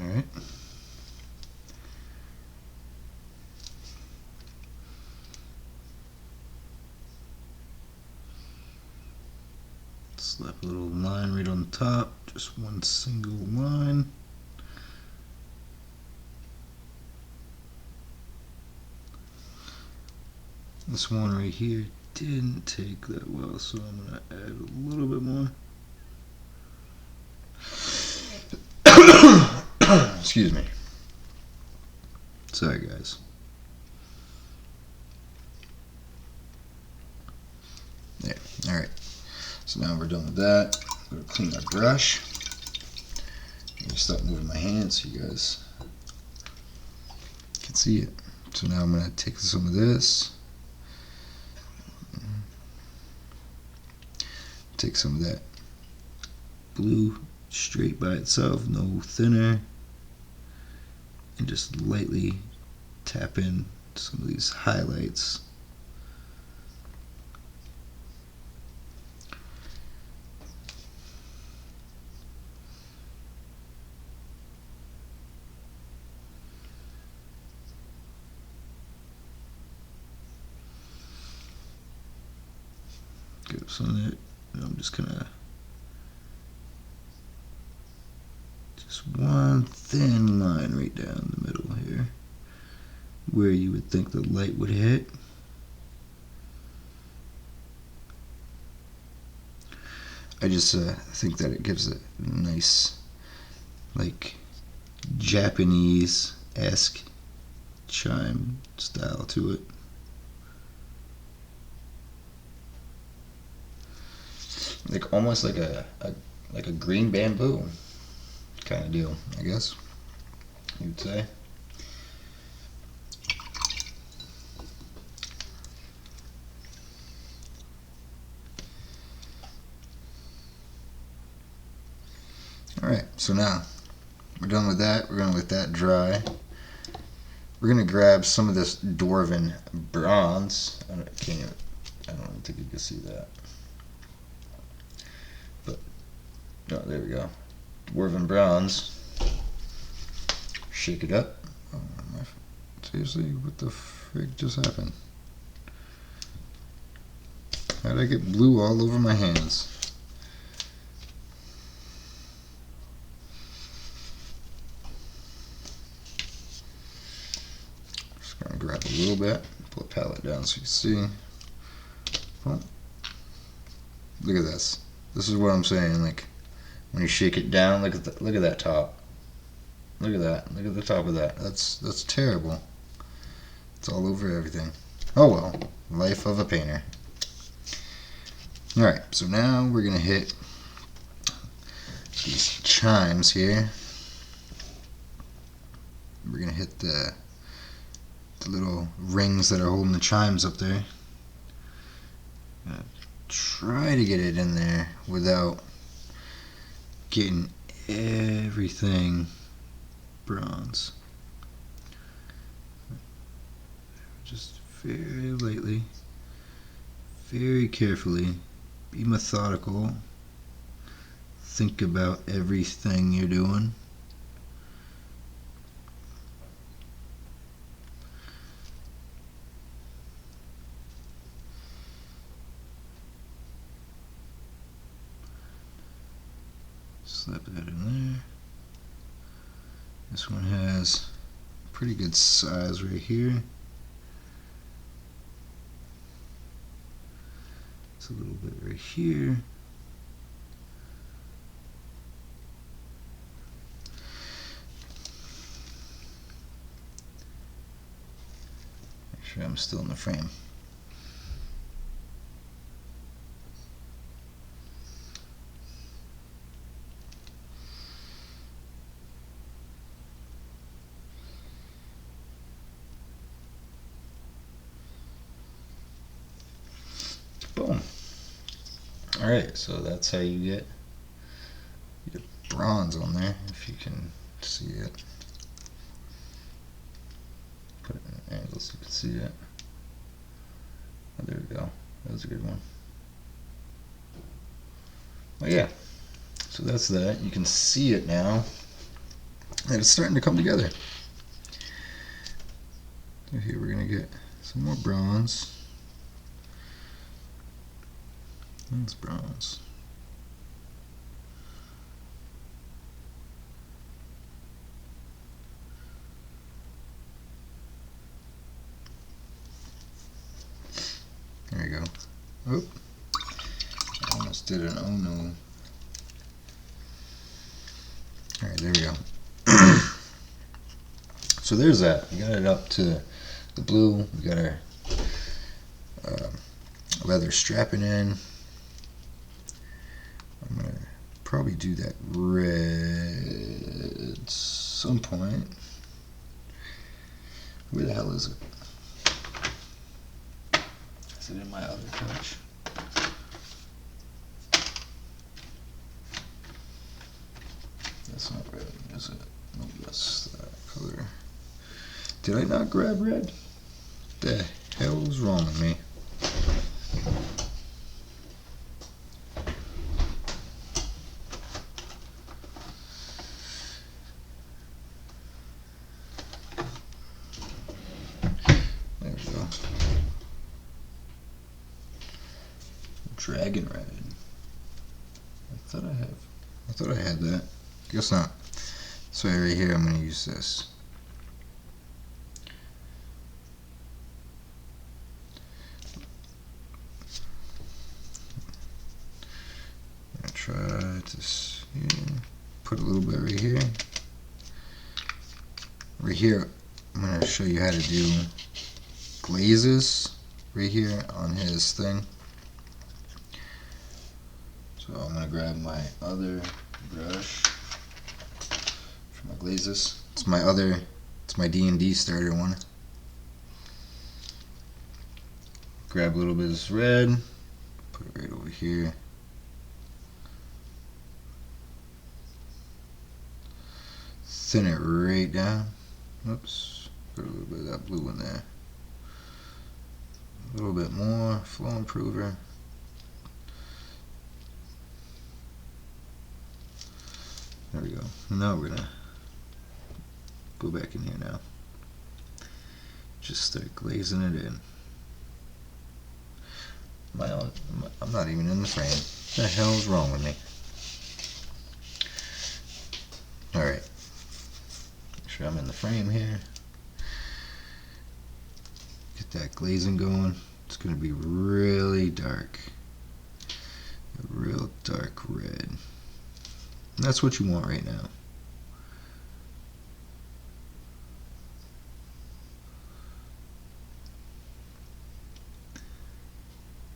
Alright. Slap a little line right on the top, just one single line. This one right here didn't take that well, so I'm going to add a little bit more. Excuse me. Sorry, guys. There. Alright. So now we're done with that. I'm going to clean our brush. I'm going to stop moving my hands so you guys can see it. So now I'm going to take some of this. Take some of that blue straight by itself, no thinner, and just lightly tap in some of these highlights. Get some of that. I'm just gonna one thin line right down the middle here where you would think the light would hit. I just think that it gives a nice, like, Japanese-esque chime style to it. Like almost like a green bamboo kind of deal, I guess you'd say. Alright, so now we're done with that. We're going to let that dry. We're going to grab some of this Dwarven bronze. I don't think you can see that. But, no, there we go. Dwarven bronze. shake it up. Oh, seriously, what the frig just happened? How did I get blue all over my hands? Just gonna grab a little bit, pull the palette down so you can see. Oh. Look at this. This is what I'm saying. Like when you shake it down, look at that top. Look at that. Look at the top of that. That's terrible. It's all over everything. Oh well, life of a painter. Alright, so now we're going to hit these chimes here. We're going to hit the little rings that are holding the chimes up there. Try to get it in there without getting everything bronze. Just very lightly, very carefully. Be methodical. Think about everything you're doing. Slap that in there. This one has pretty good size right here. It's a little bit right here. Make sure I'm still in the frame. Boom. Alright, so that's how you get bronze on there, if you can see it. Put it in an angle so you can see it. Oh, there we go. That was a good one. Oh yeah, so that's that. You can see it now, and it's starting to come together. So here we're going to get some more bronze. That's bronze. There you go. Oh, I almost did an oh no. Alright, there we go. So there's that. We got it up to the blue. We got our leather strapping in. I'm going to probably do that red at some point. Where the hell is it? Is it in my other touch? That's not red, is it? No, that's that color. Did I not grab red? The hell's wrong with me? There we go. Dragon red. I thought I had that. Guess not. So right here I'm going to use this. I'm going to try this here. Put a little bit right here. Right here I'm going to show you how to do glazes right here on his thing. So I'm going to grab my other brush for my glazes. It's my D&D starter one. Grab a little bit of this red, put it right over here. Thin it right down. Oops, put a little bit of that blue in there. A little bit more, flow improver. There we go. Now we're gonna go back in here now. Just start glazing it in. I'm not even in the frame. What the hell is wrong with me? Alright. Make sure I'm in the frame here. Get that glazing going. It's going to be really dark. A real dark red. And that's what you want right now.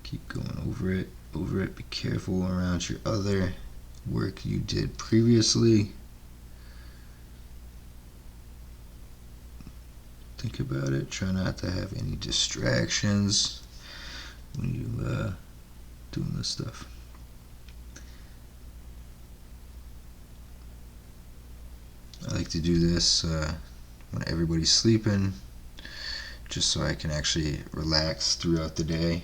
Keep going over it. Be careful around your other work you did previously. Think about it. Try not to have any distractions when you doing this stuff. I like to do this when everybody's sleeping, just so I can actually relax throughout the day.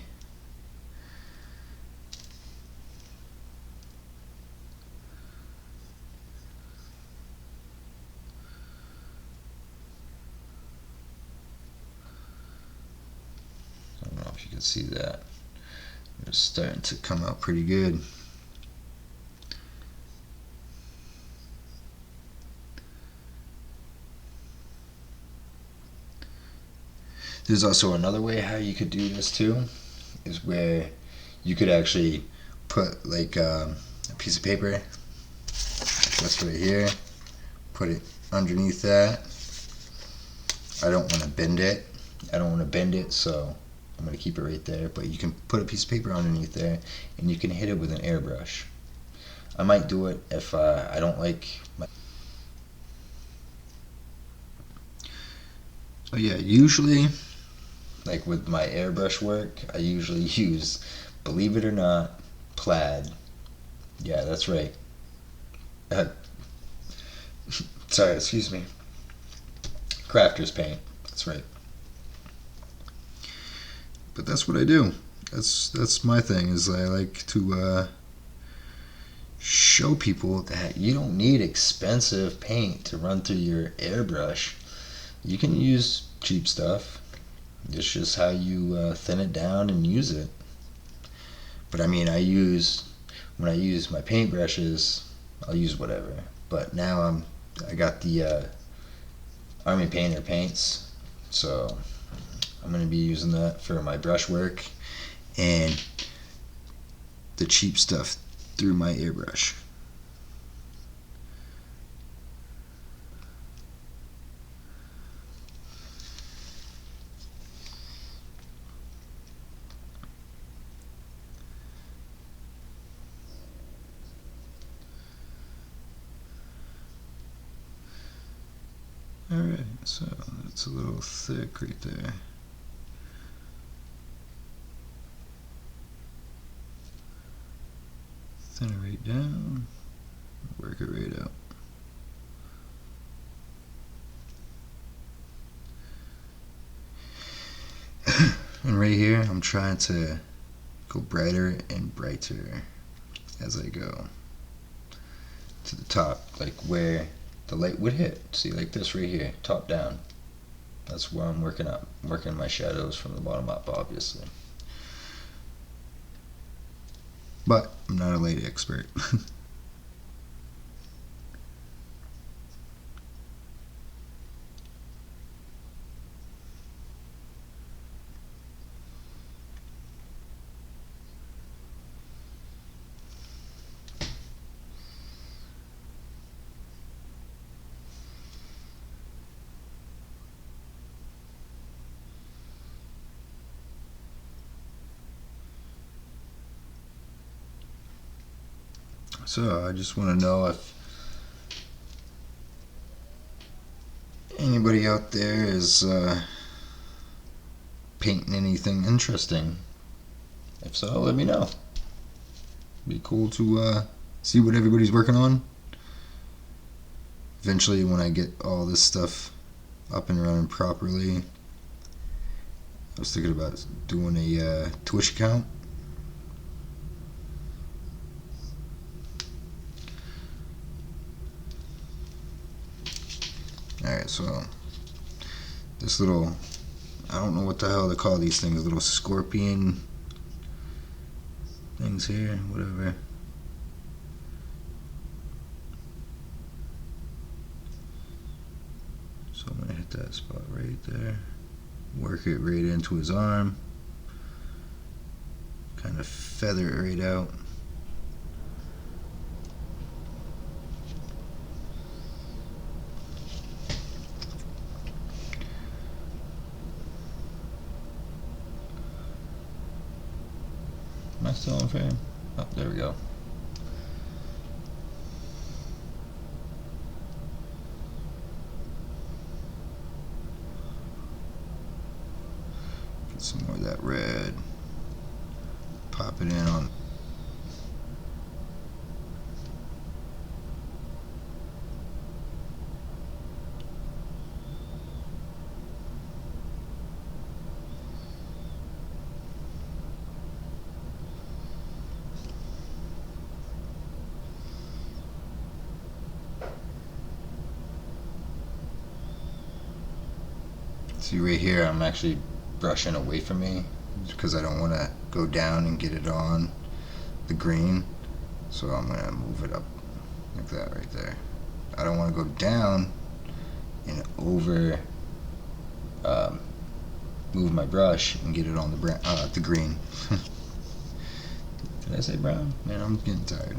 I don't know if you can see that. It's starting to come out pretty good. There's also another way how you could do this too, is where you could actually put like a piece of paper, like this right here, put it underneath that. I don't want to bend it, so I'm going to keep it right there, but you can put a piece of paper underneath there and you can hit it with an airbrush. I might do it if I don't like my... Oh yeah, usually, like with my airbrush work, I usually use, believe it or not, plaid. Yeah, that's right. Sorry, excuse me. Crafter's paint. That's right. But that's what I do. That's my thing, is I like to show people that you don't need expensive paint to run through your airbrush. You can use cheap stuff. It's just how you thin it down and use it. But I mean, when I use my paintbrushes, I'll use whatever. But now I got the Army Painter paints, so I'm going to be using that for my brush work and the cheap stuff through my airbrush. Alright, so that's a little thick right there. Thin it right down, work it right out. And right here, I'm trying to go brighter and brighter as I go to the top, like where the light would hit. See, like this right here, top down. That's where I'm working my shadows from the bottom up, obviously. But I'm not a light expert. So I just want to know if anybody out there is painting anything interesting. If so, let me know. Be cool to see what everybody's working on. Eventually, when I get all this stuff up and running properly, I was thinking about doing a Twitch account. Alright, Alright, so this little, I don't know what the hell they call these things, little scorpion things here, whatever. So I'm going to hit that spot right there, work it right into his arm, kind of feather it right out. Am I still in frame? Oh, there we go. Get some more of that red. Pop it in on. See right here, I'm actually brushing away from me because I don't want to go down and get it on the green. So I'm going to move it up like that right there. I don't want to go down and over move my brush and get it on the green. Did I say brown? Man, I'm getting tired.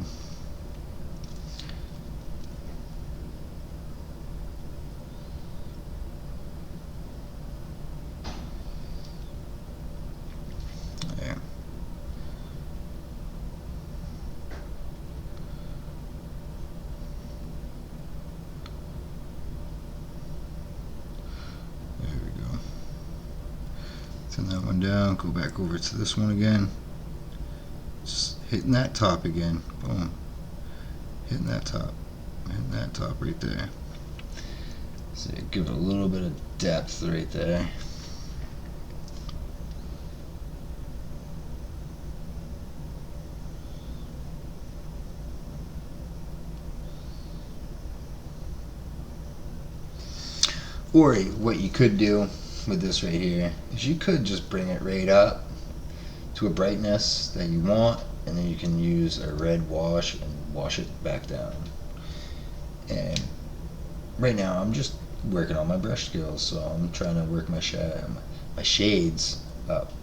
Turn that one down, go back over to this one again. Just hitting that top again. Boom. Hitting that top right there. So give it a little bit of depth right there. Or what you could do with this right here is you could just bring it right up to a brightness that you want, and then you can use a red wash and wash it back down. And right now I'm just working on my brush skills, so I'm trying to work my shades up.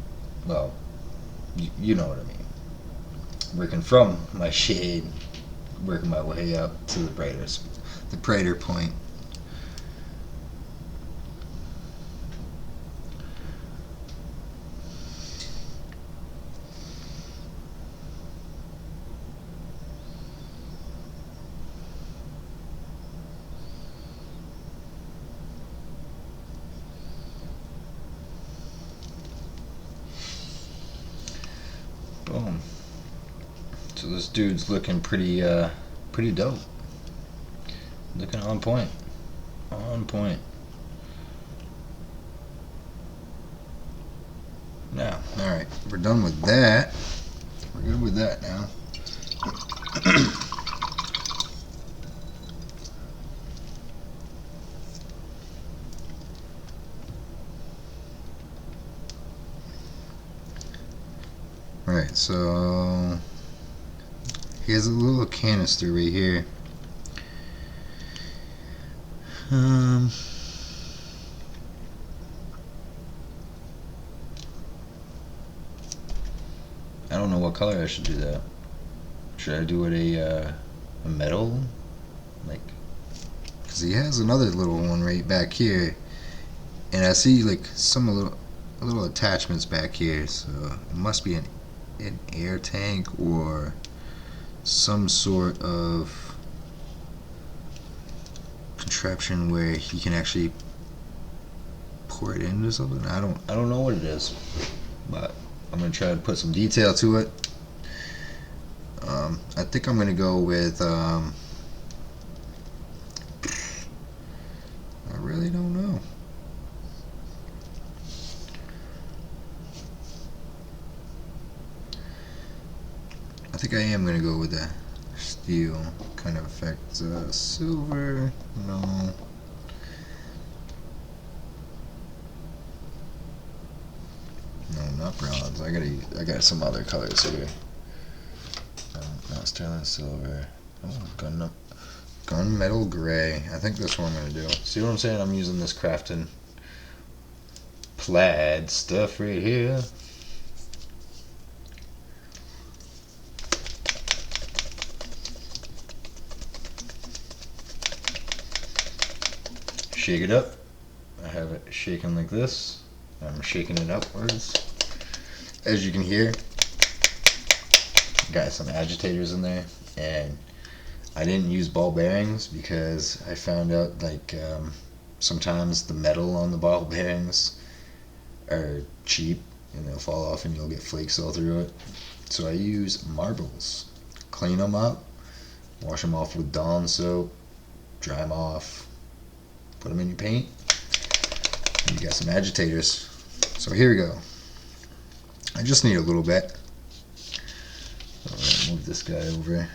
Well, you know what I mean. Working from my shade, working my way up to the brighter point. Boom. So this dude's looking pretty dope. Looking on point. On point. Now, alright, we're done with that. We're good with that now. Alright, so here's a little canister right here. I don't know what color I should do that. Should I do it a metal? Like, because he has another little one right back here, and I see like some little attachments back here, so it must be an air tank or some sort of contraption where he can actually pour it into something. I don't know what it is, but I'm gonna try to put some detail to it. I think I'm gonna go with I really don't know. I think I am gonna go with the steel kind of effect. Silver, no. So I got some other colors here. Not sterling silver. Oh, gunmetal gray. I think that's what I'm gonna do. See what I'm saying? I'm using this Crafton plaid stuff right here. Shake it up. I have it shaking like this. I'm shaking it upwards. As you can hear, got some agitators in there, and I didn't use ball bearings because I found out like sometimes the metal on the ball bearings are cheap and they'll fall off and you'll get flakes all through it. So I use marbles. Clean them up, wash them off with Dawn soap, dry them off, put them in your paint. You got some agitators. So here we go. I just need a little bit. I'm gonna move this guy over.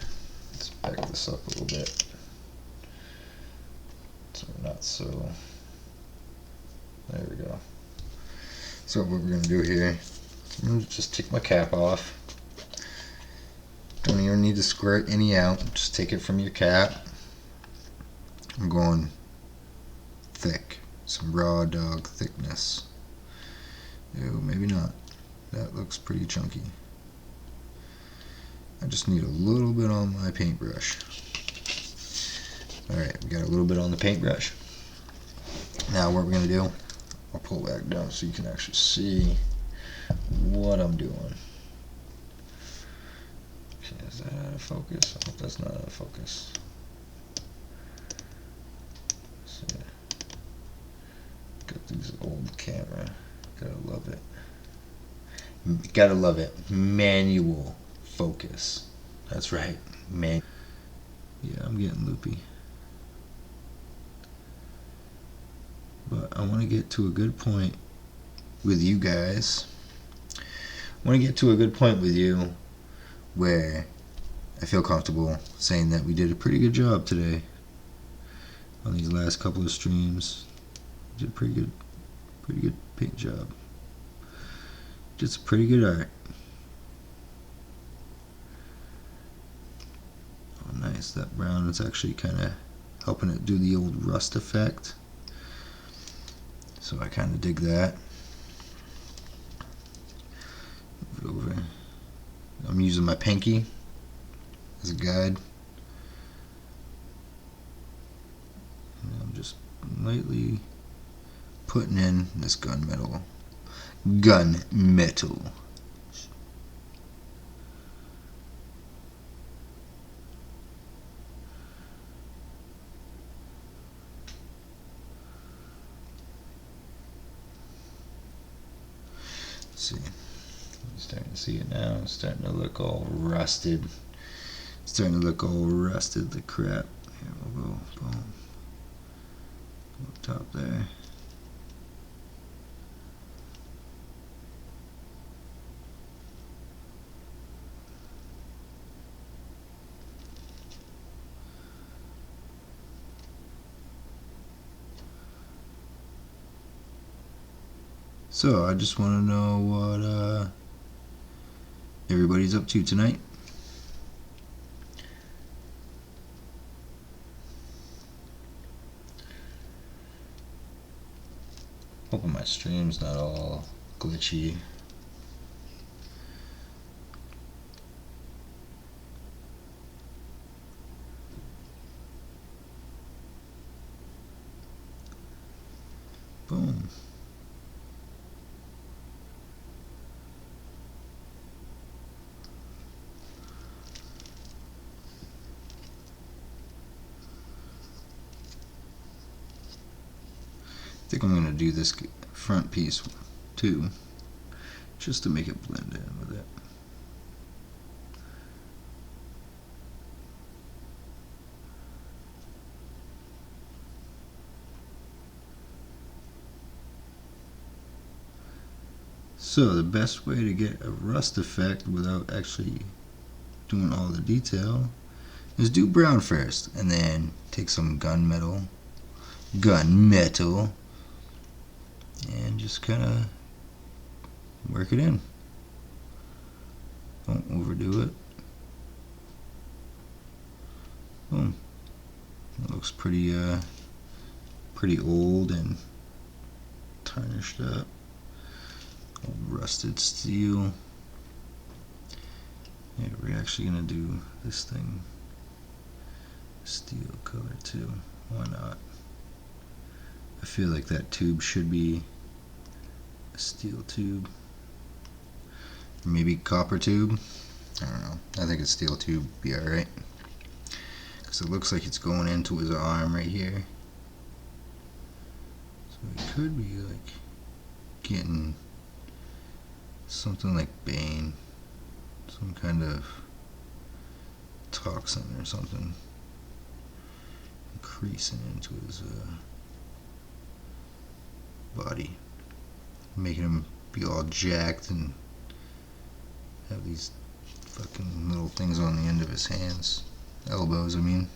Let's back this up a little bit. So not so. There we go. So what we're gonna do here, I'm gonna just take my cap off. Don't even need to squirt any out. Just take it from your cap. I'm going thick. Some raw dog thickness. Ew, maybe not. That looks pretty chunky. I just need a little bit on my paintbrush. Alright, we got a little bit on the paintbrush. Now what we're going to do, I'll pull back down so you can actually see what I'm doing. Okay, is that out of focus? I hope that's not out of focus. So, got this old camera. Gotta love it. Gotta love it. Manual focus. That's right. Man. Yeah, I'm getting loopy. But I want to get to a good point with you guys. I want to get to a good point with you where I feel comfortable saying that we did a pretty good job today on these last couple of streams. Did a pretty good paint job. Did some pretty good art. Oh, nice. That brown is actually kind of helping it do the old rust effect. So I kind of dig that. Move it over. I'm using my pinky as a guide. And I'm just lightly putting in this gunmetal. See, I'm starting to see it now. It's starting to look all rusted. It's starting to look all rusted. The crap. Here we'll go. Boom. Up top there. So I just want to know what everybody's up to tonight. Hoping my stream's not all glitchy. Boom. I think I'm going to do this front piece too, just to make it blend in with it. So the best way to get a rust effect without actually doing all the detail is do brown first, and then take some gunmetal, and just kind of work it in. Don't overdo it. Boom. It looks pretty old and tarnished up. Old rusted steel. Yeah, we're actually gonna do this thing steel color too. Why not? I feel like that tube should be a steel tube. Maybe copper tube. I don't know. I think a steel tube would be alright. Because it looks like it's going into his arm right here. So it could be like getting something like Bane. Some kind of toxin or something. Creasing into his body. Making him be all jacked and have these fucking little things on the end of his hands. Elbows, I mean.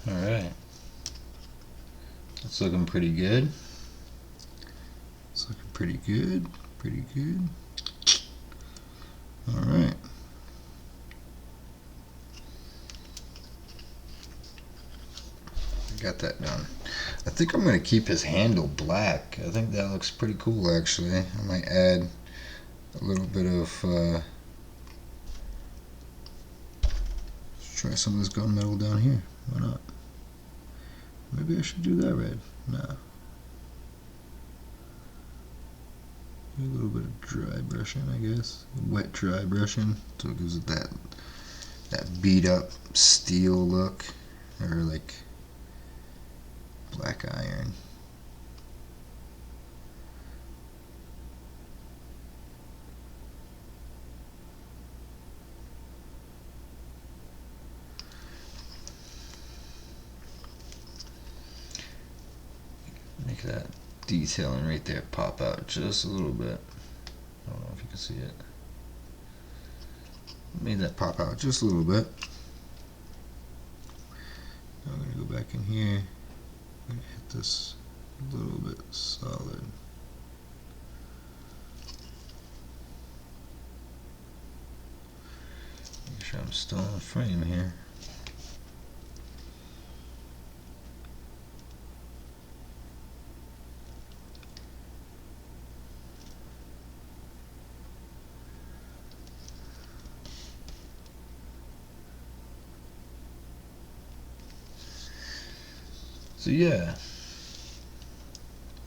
Alright. It's looking pretty good. It's looking pretty good. Pretty good. Alright. Got that done. I think I'm going to keep his handle black. I think that looks pretty cool actually. I might add a little bit of let's try some of this gunmetal down here. Why not? Maybe I should do that red. Nah. Do a little bit of dry brushing, I guess. Wet dry brushing, so it gives it that beat up steel look, or like black iron. Make that detailing right there pop out just a little bit. I don't know if you can see it. Made that pop out just a little bit. Now I'm going to go back in here. I'm going to hit this a little bit solid. Make sure I'm still in frame here. So yeah, I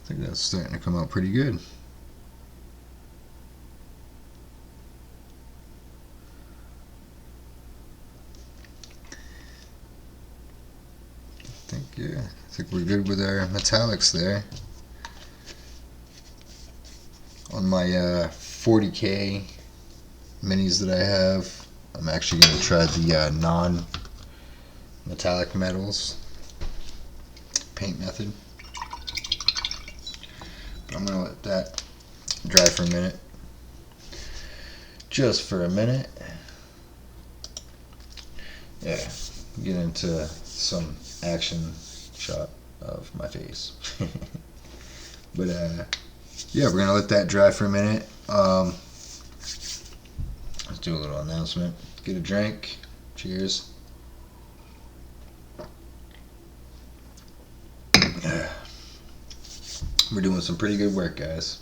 think that's starting to come out pretty good. I think we're good with our metallics there. On my 40K minis that I have, I'm actually going to try the non-metallic metals paint method. But I'm going to let that dry for a minute. Just for a minute. Yeah, get into some action shot of my face. But yeah, we're gonna let that dry for a minute. Let's do a little announcement. Get a drink. Cheers. We're doing some pretty good work, guys.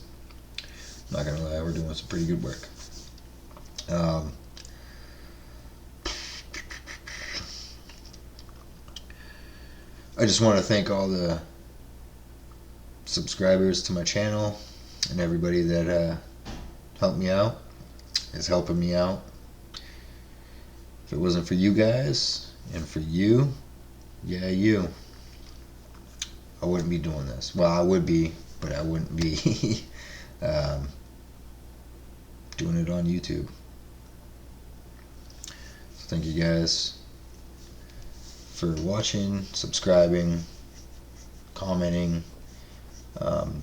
I'm not gonna lie, we're doing some pretty good work. I just want to thank all the subscribers to my channel and everybody that helped me out is helping me out. If it wasn't for you guys and for you, you, I wouldn't be doing this. Well, I would be, but I wouldn't be doing it on YouTube. So thank you guys for watching, subscribing, commenting,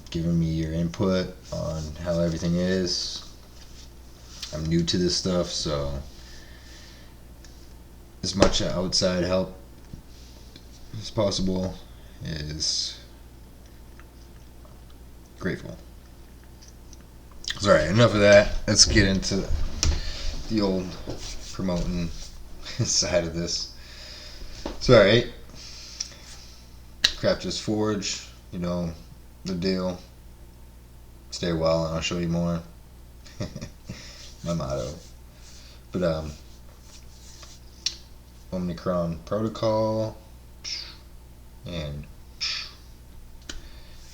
giving me your input on how everything is. I'm new to this stuff, so as much outside help as possible is grateful. So, alright, enough of that. Let's get into the old promoting side of this. So, alright, Crafters Forge, you know the deal. Stay well and I'll show you more. My motto. But Omicron Protocol and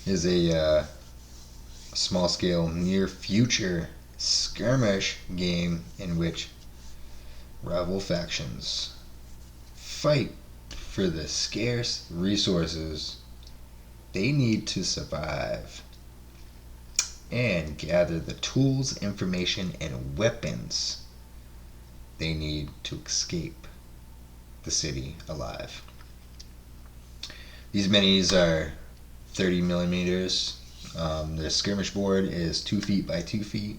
is a small-scale near-future skirmish game in which rival factions fight for the scarce resources they need to survive and gather the tools, information, and weapons they need to escape the city alive. These minis are 30 millimeters. The skirmish board is 2 feet by 2 feet.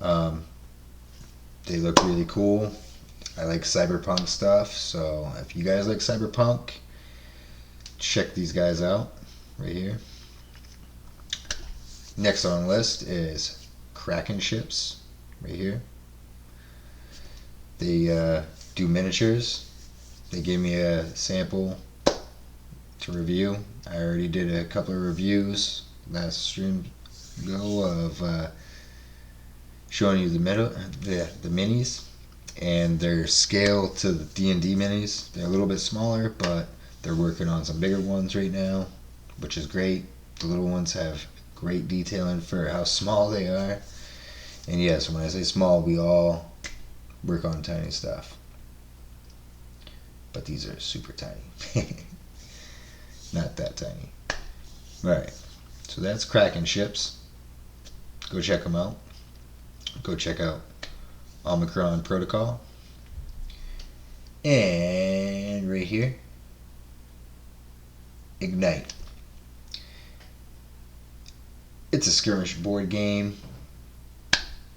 They look really cool. I like cyberpunk stuff, so if you guys like cyberpunk, check these guys out right here. Next on the list is Kraken ships right here. They do miniatures. They gave me a sample to review. I already did a couple of reviews last stream ago of showing you the minis and their scale to the D&D minis. They're a little bit smaller, but they're working on some bigger ones right now, which is great. The little ones have great detailing for how small they are. And yes, when I say small, we all work on tiny stuff. But these are super tiny. Not that tiny. Alright, so that's Kraken ships. Go check them out. Go check out Omicron Protocol. And right here, Ignite. It's a skirmish board game.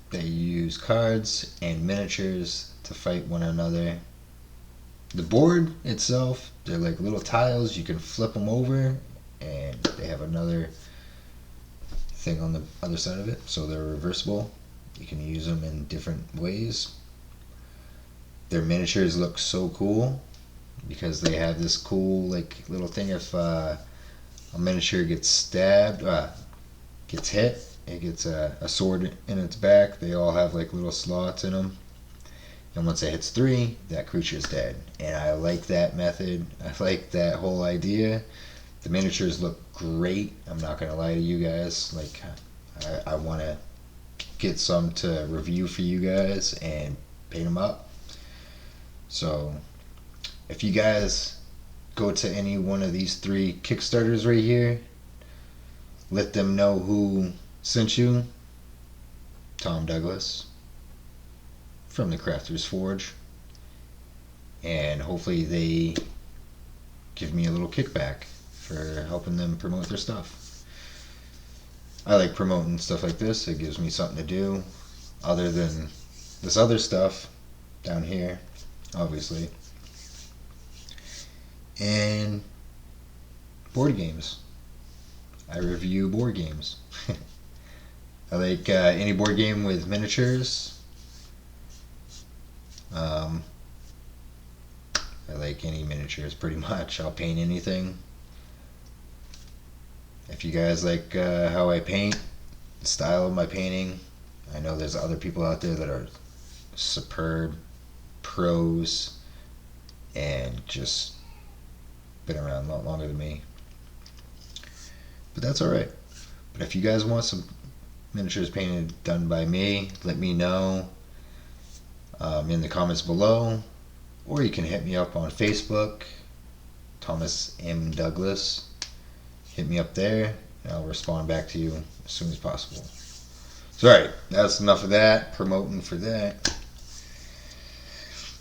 They use cards and miniatures to fight one another. The board itself, they're like little tiles. You can flip them over and they have another thing on the other side of it, so they're reversible. You can use them in different ways. Their miniatures look so cool because they have this cool like little thing. If a miniature gets stabbed, gets hit, it gets a sword in its back. They all have like little slots in them, and once it hits 3, that creature's dead. And I like that method. I like that whole idea. The miniatures look great. I'm not gonna lie to you guys. Like, I want to get some to review for you guys and paint them up. So if you guys go to any one of these 3 Kickstarters right here, let them know who sent you. Tom Douglas from the Crafters Forge, and hopefully they give me a little kickback for helping them promote their stuff. I like promoting stuff like this. It gives me something to do other than this other stuff down here, obviously. And board games. I review board games. I like any board game with miniatures. I like any miniatures pretty much. I'll paint anything. If you guys like how I paint, the style of my painting, I know there's other people out there that are superb pros and just been around a lot longer than me. but that's alright. But if you guys want some miniatures painted done by me, let me know in the comments below, or you can hit me up on Facebook, Thomas M. Douglas. Hit me up there, and I'll respond back to you as soon as possible. So, alright, that's enough of that, promoting for that.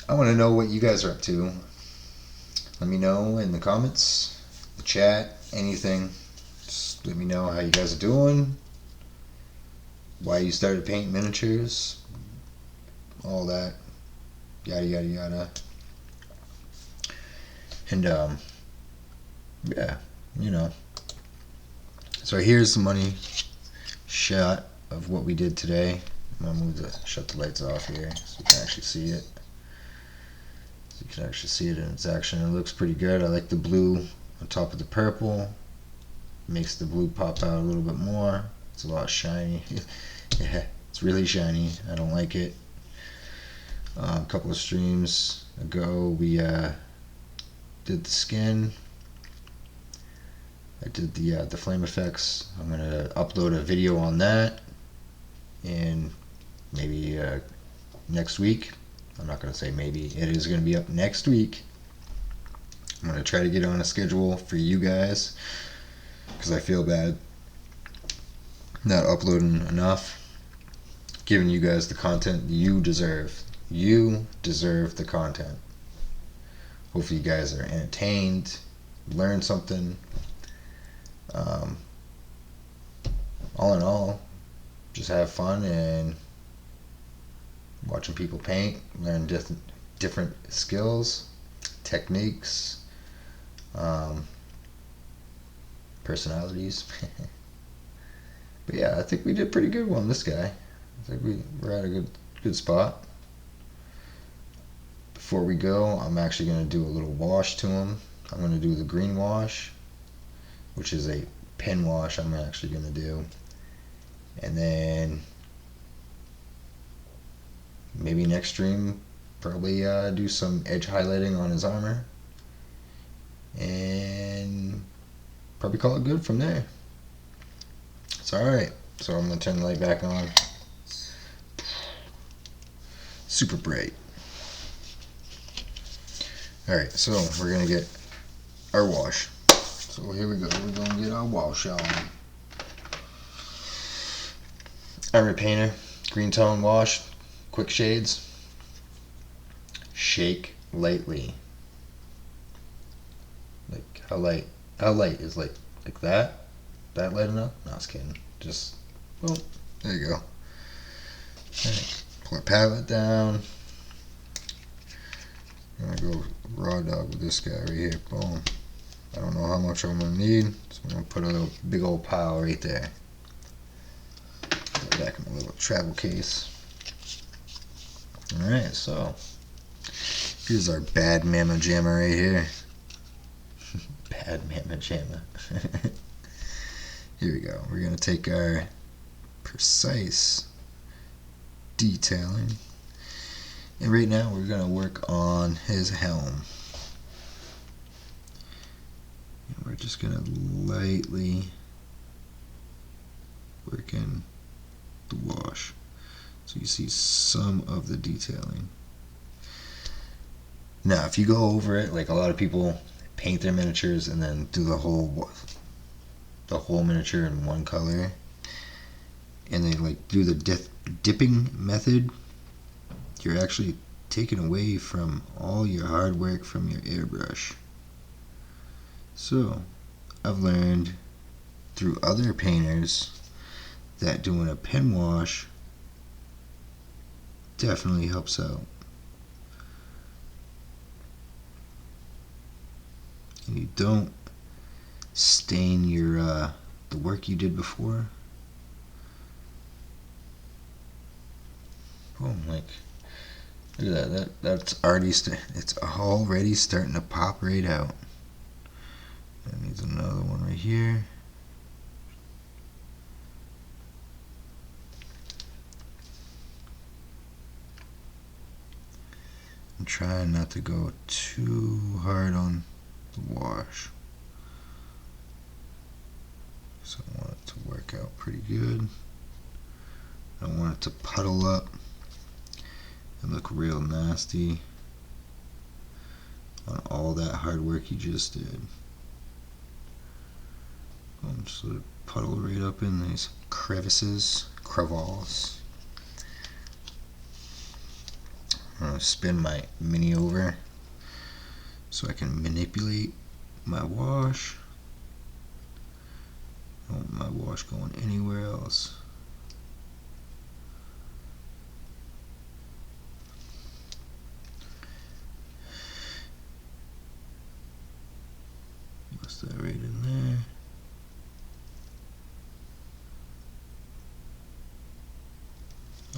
I want to know what you guys are up to. Let me know in the comments, the chat, anything. Just let me know how you guys are doing, why you started painting miniatures, all that, yada yada yada. And yeah, you know. So here's the money shot of what we did today. I'm gonna shut the lights off here so you can actually see it. So you can actually see it in its action. It looks pretty good. I like the blue on top of the purple. Makes the blue pop out a little bit more. It's a lot shiny. Yeah, it's really shiny. I don't like it. A couple of streams ago, we did the skin. I did the flame effects. I'm gonna upload a video on that, and maybe next week. I'm not gonna say maybe. It is gonna be up next week. I'm gonna try to get on a schedule for you guys, because I feel bad not uploading enough, giving you guys the content you deserve. You deserve the content. Hopefully you guys are entertained, learn something. All in all, just have fun and watching people paint, learn different skills, techniques, personalities. But yeah, I think we did pretty good on this guy. I think we're at a good spot. Before we go, I'm actually going to do a little wash to him. I'm going to do the green wash, which is a pen wash I'm actually going to do. And then maybe next stream, probably do some edge highlighting on his armor. And probably call it good from there. It's alright. So I'm going to turn the light back on. Super bright. Alright, so we're going to get our wash. So here we go. We're going to get our wash on. Armor Painter, green tone wash, quick shades. Shake lightly. Like how light is like that? That light enough? No, I was kidding. Just, well, there you go. Alright, pull our palette down. I'm gonna go raw dog with this guy right here. Boom. I don't know how much I'm gonna need, so I'm gonna put a little big old pile right there. Put it back in my little travel case. Alright, so here's our bad mamma jamma right here. Bad mamma jamma. Here we go. We're gonna take our precise detailing. And right now we're going to work on his helm. And we're just going to lightly work in the wash. So you see some of the detailing. Now if you go over it, like a lot of people paint their miniatures and then do the whole miniature in one color. And they like do the dipping method. You're actually taking away from all your hard work from your airbrush. So, I've learned through other painters that doing a pen wash definitely helps out. And you don't stain your the work you did before. Boom, like. Look at that. That's already it's already starting to pop right out. That needs another one right here. I'm trying not to go too hard on the wash. So I want it to work out pretty good. I don't want it to puddle up and look real nasty on all that hard work you just did. Just let it puddle right up in these crevices. I'm going to spin my Mini over so I can manipulate my wash. I don't want my wash going anywhere else. Must that right in there.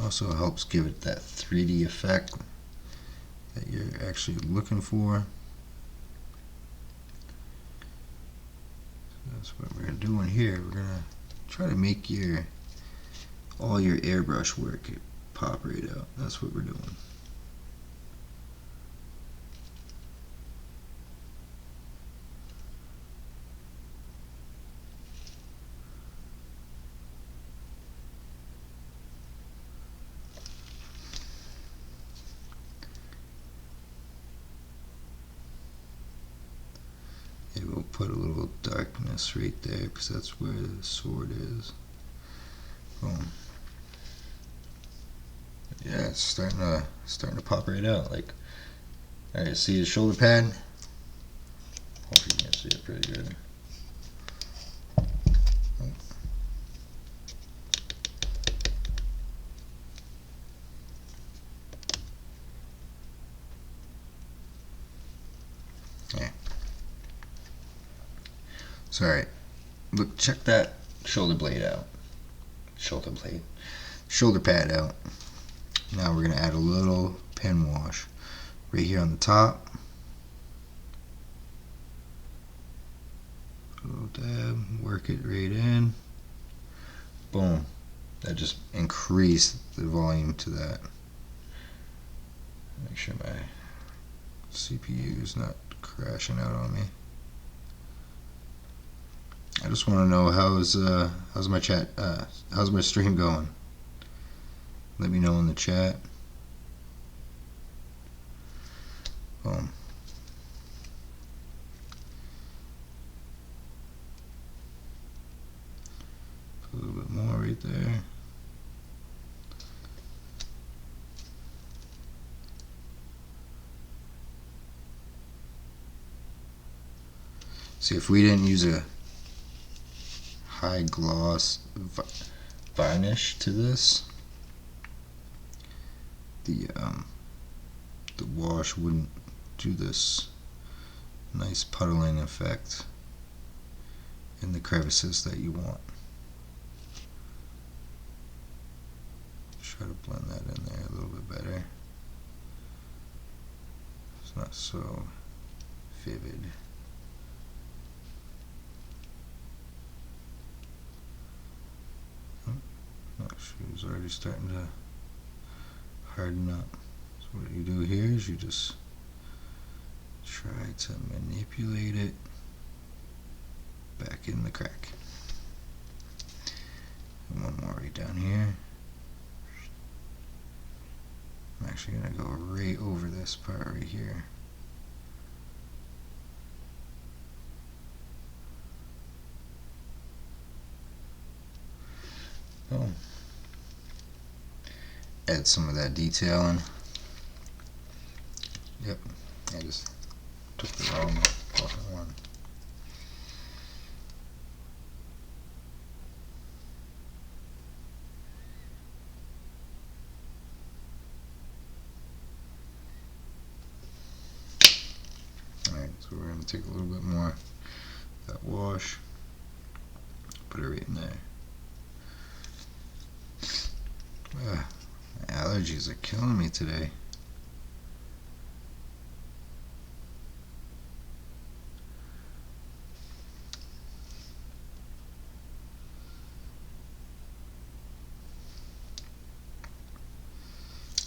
Also helps give it that 3D effect that you're actually looking for. So that's what we're doing here. We're gonna try to make all your airbrush work pop right out. That's what we're doing. It will put a little darkness right there because that's where the sword is. Boom. Yeah, it's starting to pop right out. Like, alright, see the shoulder pad? Hope you can see it pretty good. Yeah. So alright, look, check that shoulder blade out. Shoulder pad out. Now we're gonna add a little pen wash right here on the top. A little dab, work it right in. Boom. That just increased the volume to that. Make sure my CPU is not crashing out on me. I just want to know how's my chat, how's my stream going? Let me know in the chat. Boom. Put a little bit more right there. See, if we didn't use a high gloss varnish to this, the wash wouldn't do this nice puddling effect in the crevices that you want. Try to blend that in there a little bit better. It's not so vivid. She was already starting to harden up. So what you do here is you just try to manipulate it back in the crack. And one more right down here. I'm actually going to go right over this part right here. Boom. Add some of that detail in. Yep, I just took the wrong fucking one. Alright, so we're going to take a little bit more of that wash, put it right in there. My allergies are killing me today.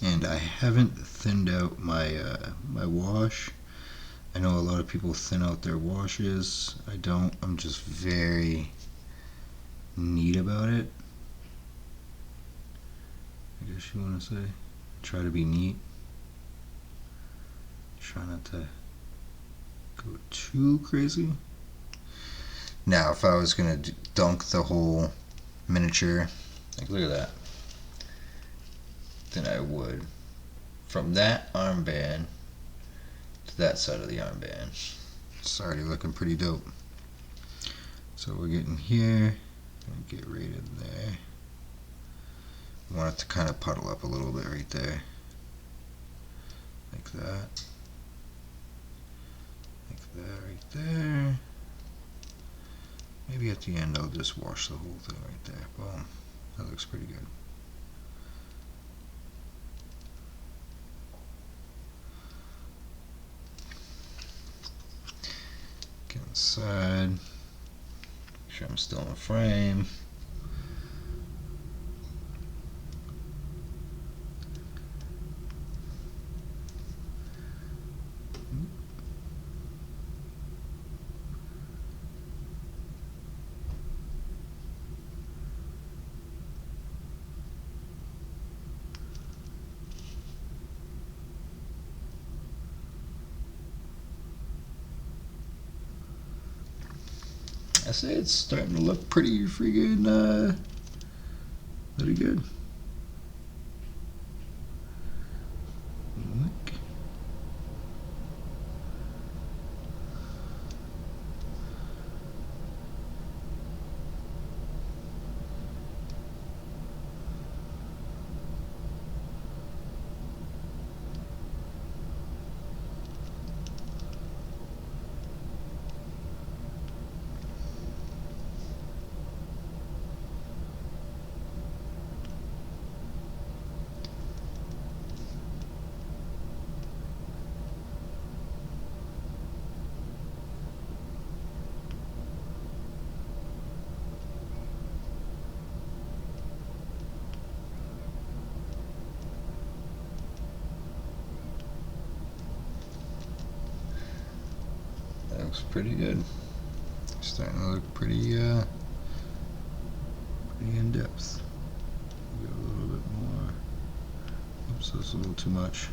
And I haven't thinned out my my wash. I know a lot of people thin out their washes. I don't. I'm just very neat about it. I guess you want to say. Try to be neat. Try not to go too crazy. Now, if I was going to dunk the whole miniature, like look at that, then I would. From that armband to that side of the armband. It's already looking pretty dope. So we're getting here, and get right in there. We want it to kind of puddle up a little bit right there. Like that. Like that right there. Maybe at the end I'll just wash the whole thing right there. Boom. That looks pretty good. Get inside. Make sure I'm still in the frame. I say it's starting to look pretty freaking pretty good. Look. That looks pretty good. Starting to look pretty in depth. Get a little bit more. Oops, that's a little too much.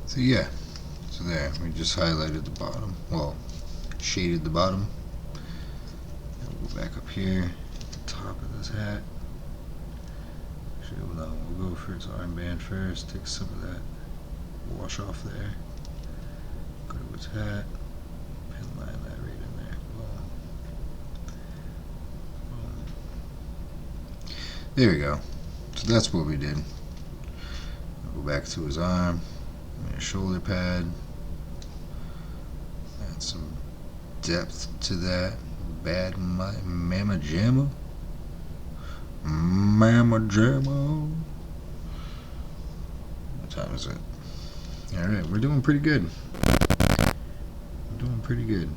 So yeah, so there, we just highlighted the bottom, well, shaded the bottom. We'll go back up here, at the top of this hat. Actually, we'll go for its armband first, take some of that wash off there. Go to its hat, pin line that right in there. Boom. Boom. There we go. So that's what we did. Go back to his arm. A shoulder pad, add some depth to that. Bad Mama Jamma. Mama Jamma. What time is it? Alright, we're doing pretty good. We're doing pretty good.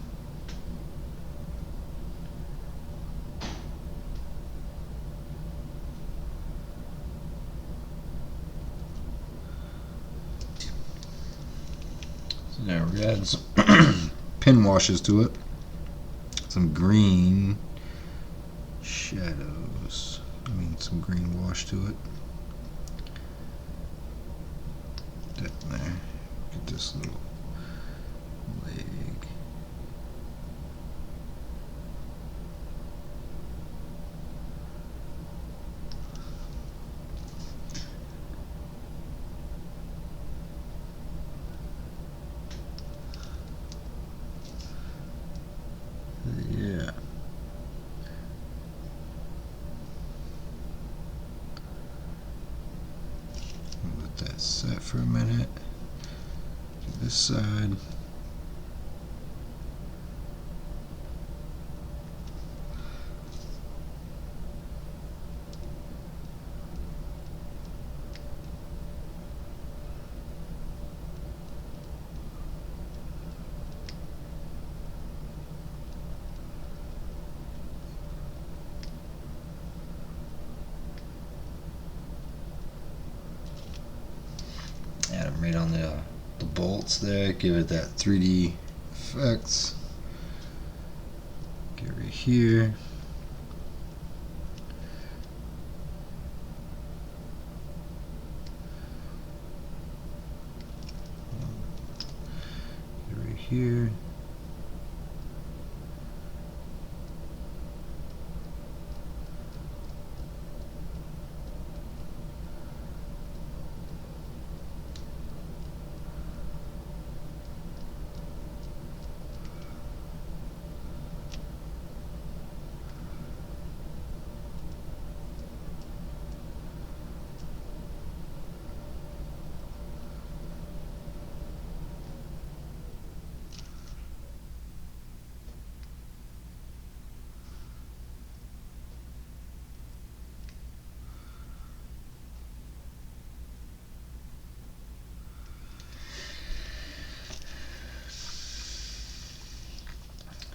There, we're adding some pin washes to it. Some green shadows. Some green wash to it. That in there. Get this little leg. that for a minute. Do this side. Add them right on the bolts there, give it that 3D effects. Get right here. Get right here.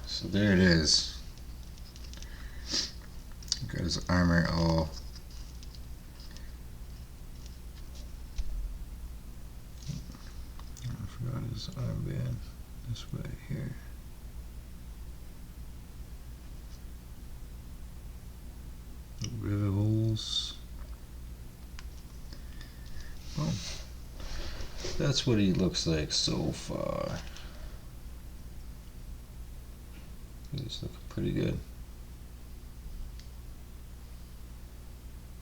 So there it is. Got his armor all I forgot his armband this way here. Rivet holes. Boom. That's what he looks like so far. He's looking pretty good.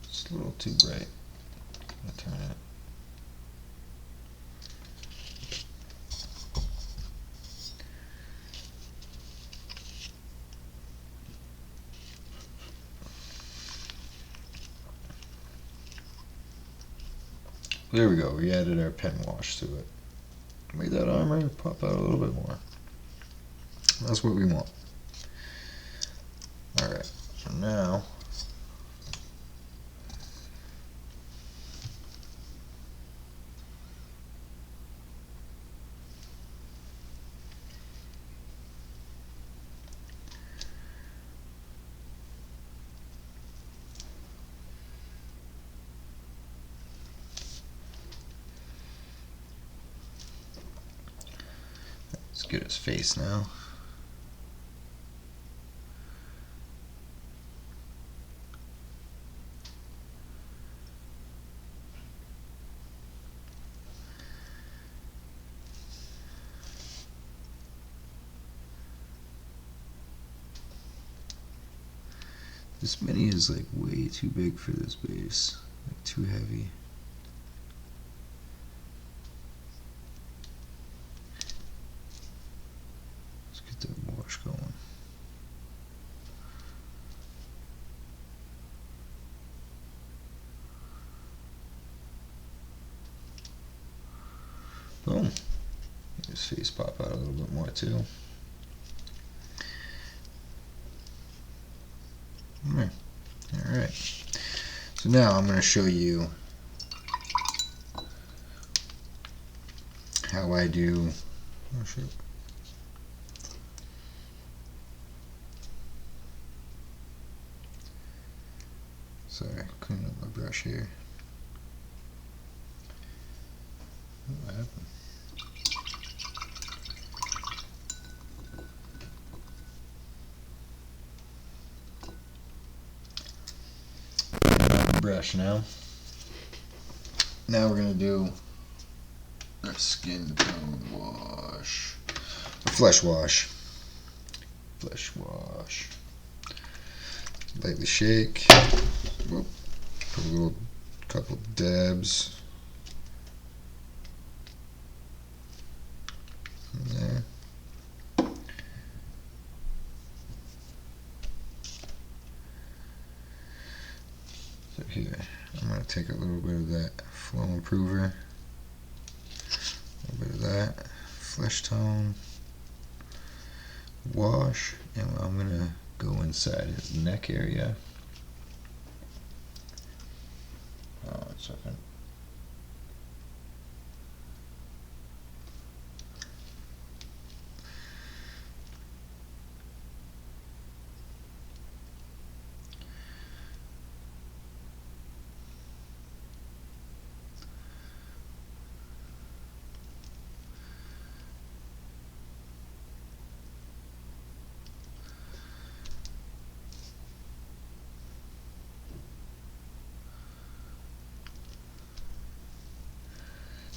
It's a little too bright. I'm gonna turn it. There we go. We added our pen wash to it. Made that armor pop out a little bit more. That's what we want. Alright, so now let's get his face now. This mini is like way too big for this base, like too heavy. Let's get that wash going. Boom. Make his face pop out a little bit more too. Alright, so now I'm going to show you how I do, oh shoot, sorry, clean up my brush here. What happened? Brush now. Now we're going to do a skin tone wash. A flesh wash. Flesh wash. Lightly shake. Whoop. Put a little couple dabs in there. So here, I'm going to take a little bit of that flow improver, that. Flesh tone. Wash. And I'm going to go inside his neck area. Oh, 1 second.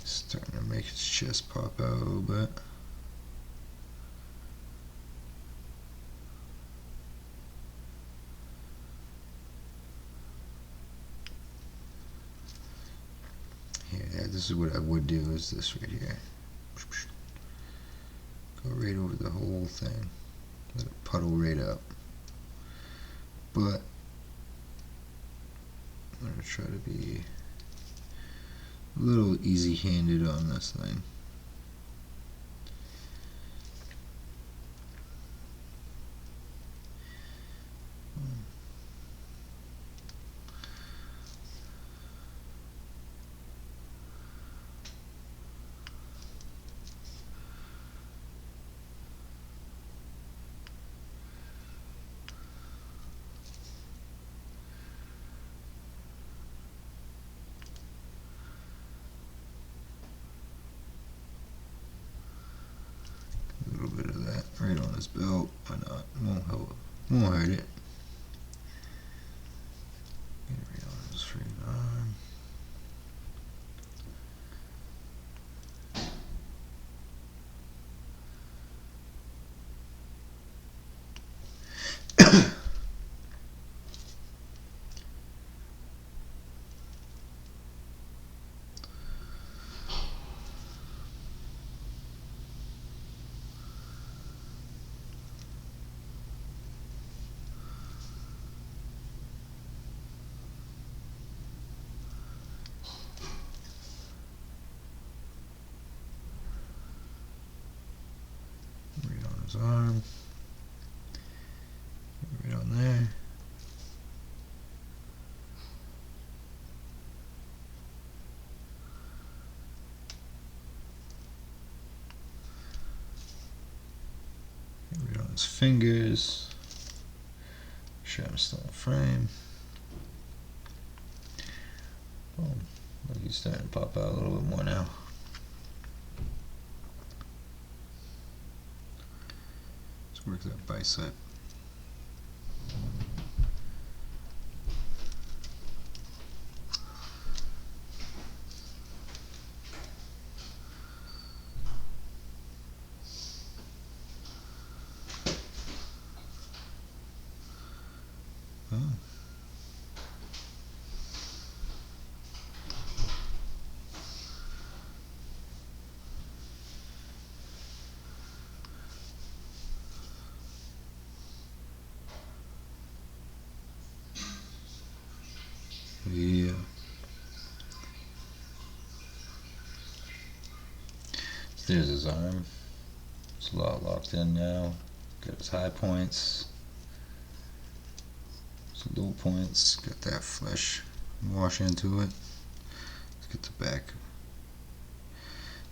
Starting to make his chest pop out a little bit. Yeah, this is what I would do, is this right here. Go right over the whole thing. Let it puddle right up. But I'm going to try to be a little easy-handed on this thing. Right on his belt. Why not? Won't hurt it. Get it right on his free arm. Right on his arm. Right on there. Right on his fingers. Sure I'm still in frame. Boom. Look, he's starting to pop out a little bit more now. Let's work that bicep. Oh. Yeah. So there's his arm. It's a lot locked in now. Got his high points. Some low points. Got that flesh wash into it. Let's get the back.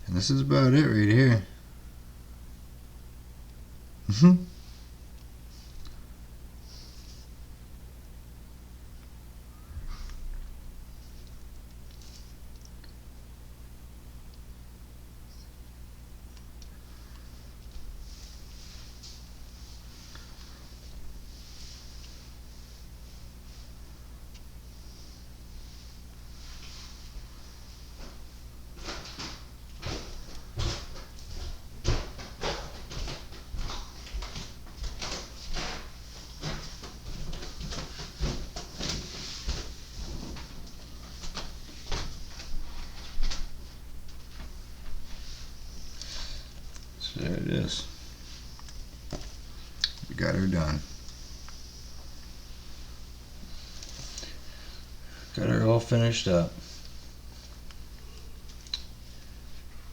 And this is about it right here. So there it is. We got her done. Got her all finished up.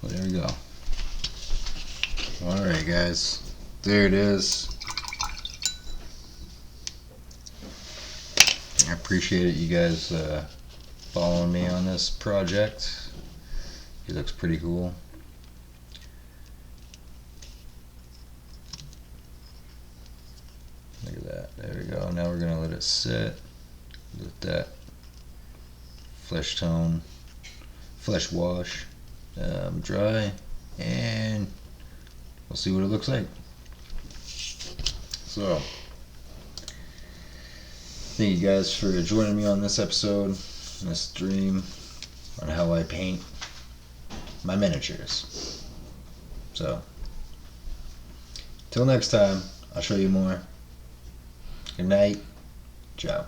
Well, there we go. Alright guys, there it is. I appreciate it, you guys following me on this project. It looks pretty cool. Look at that. There we go. Now we're going to let it sit. Let that flesh tone, flesh wash dry, and we'll see what it looks like. So, thank you guys for joining me on this episode, this stream on how I paint my miniatures. So, till next time, I'll show you more. Good night. Ciao.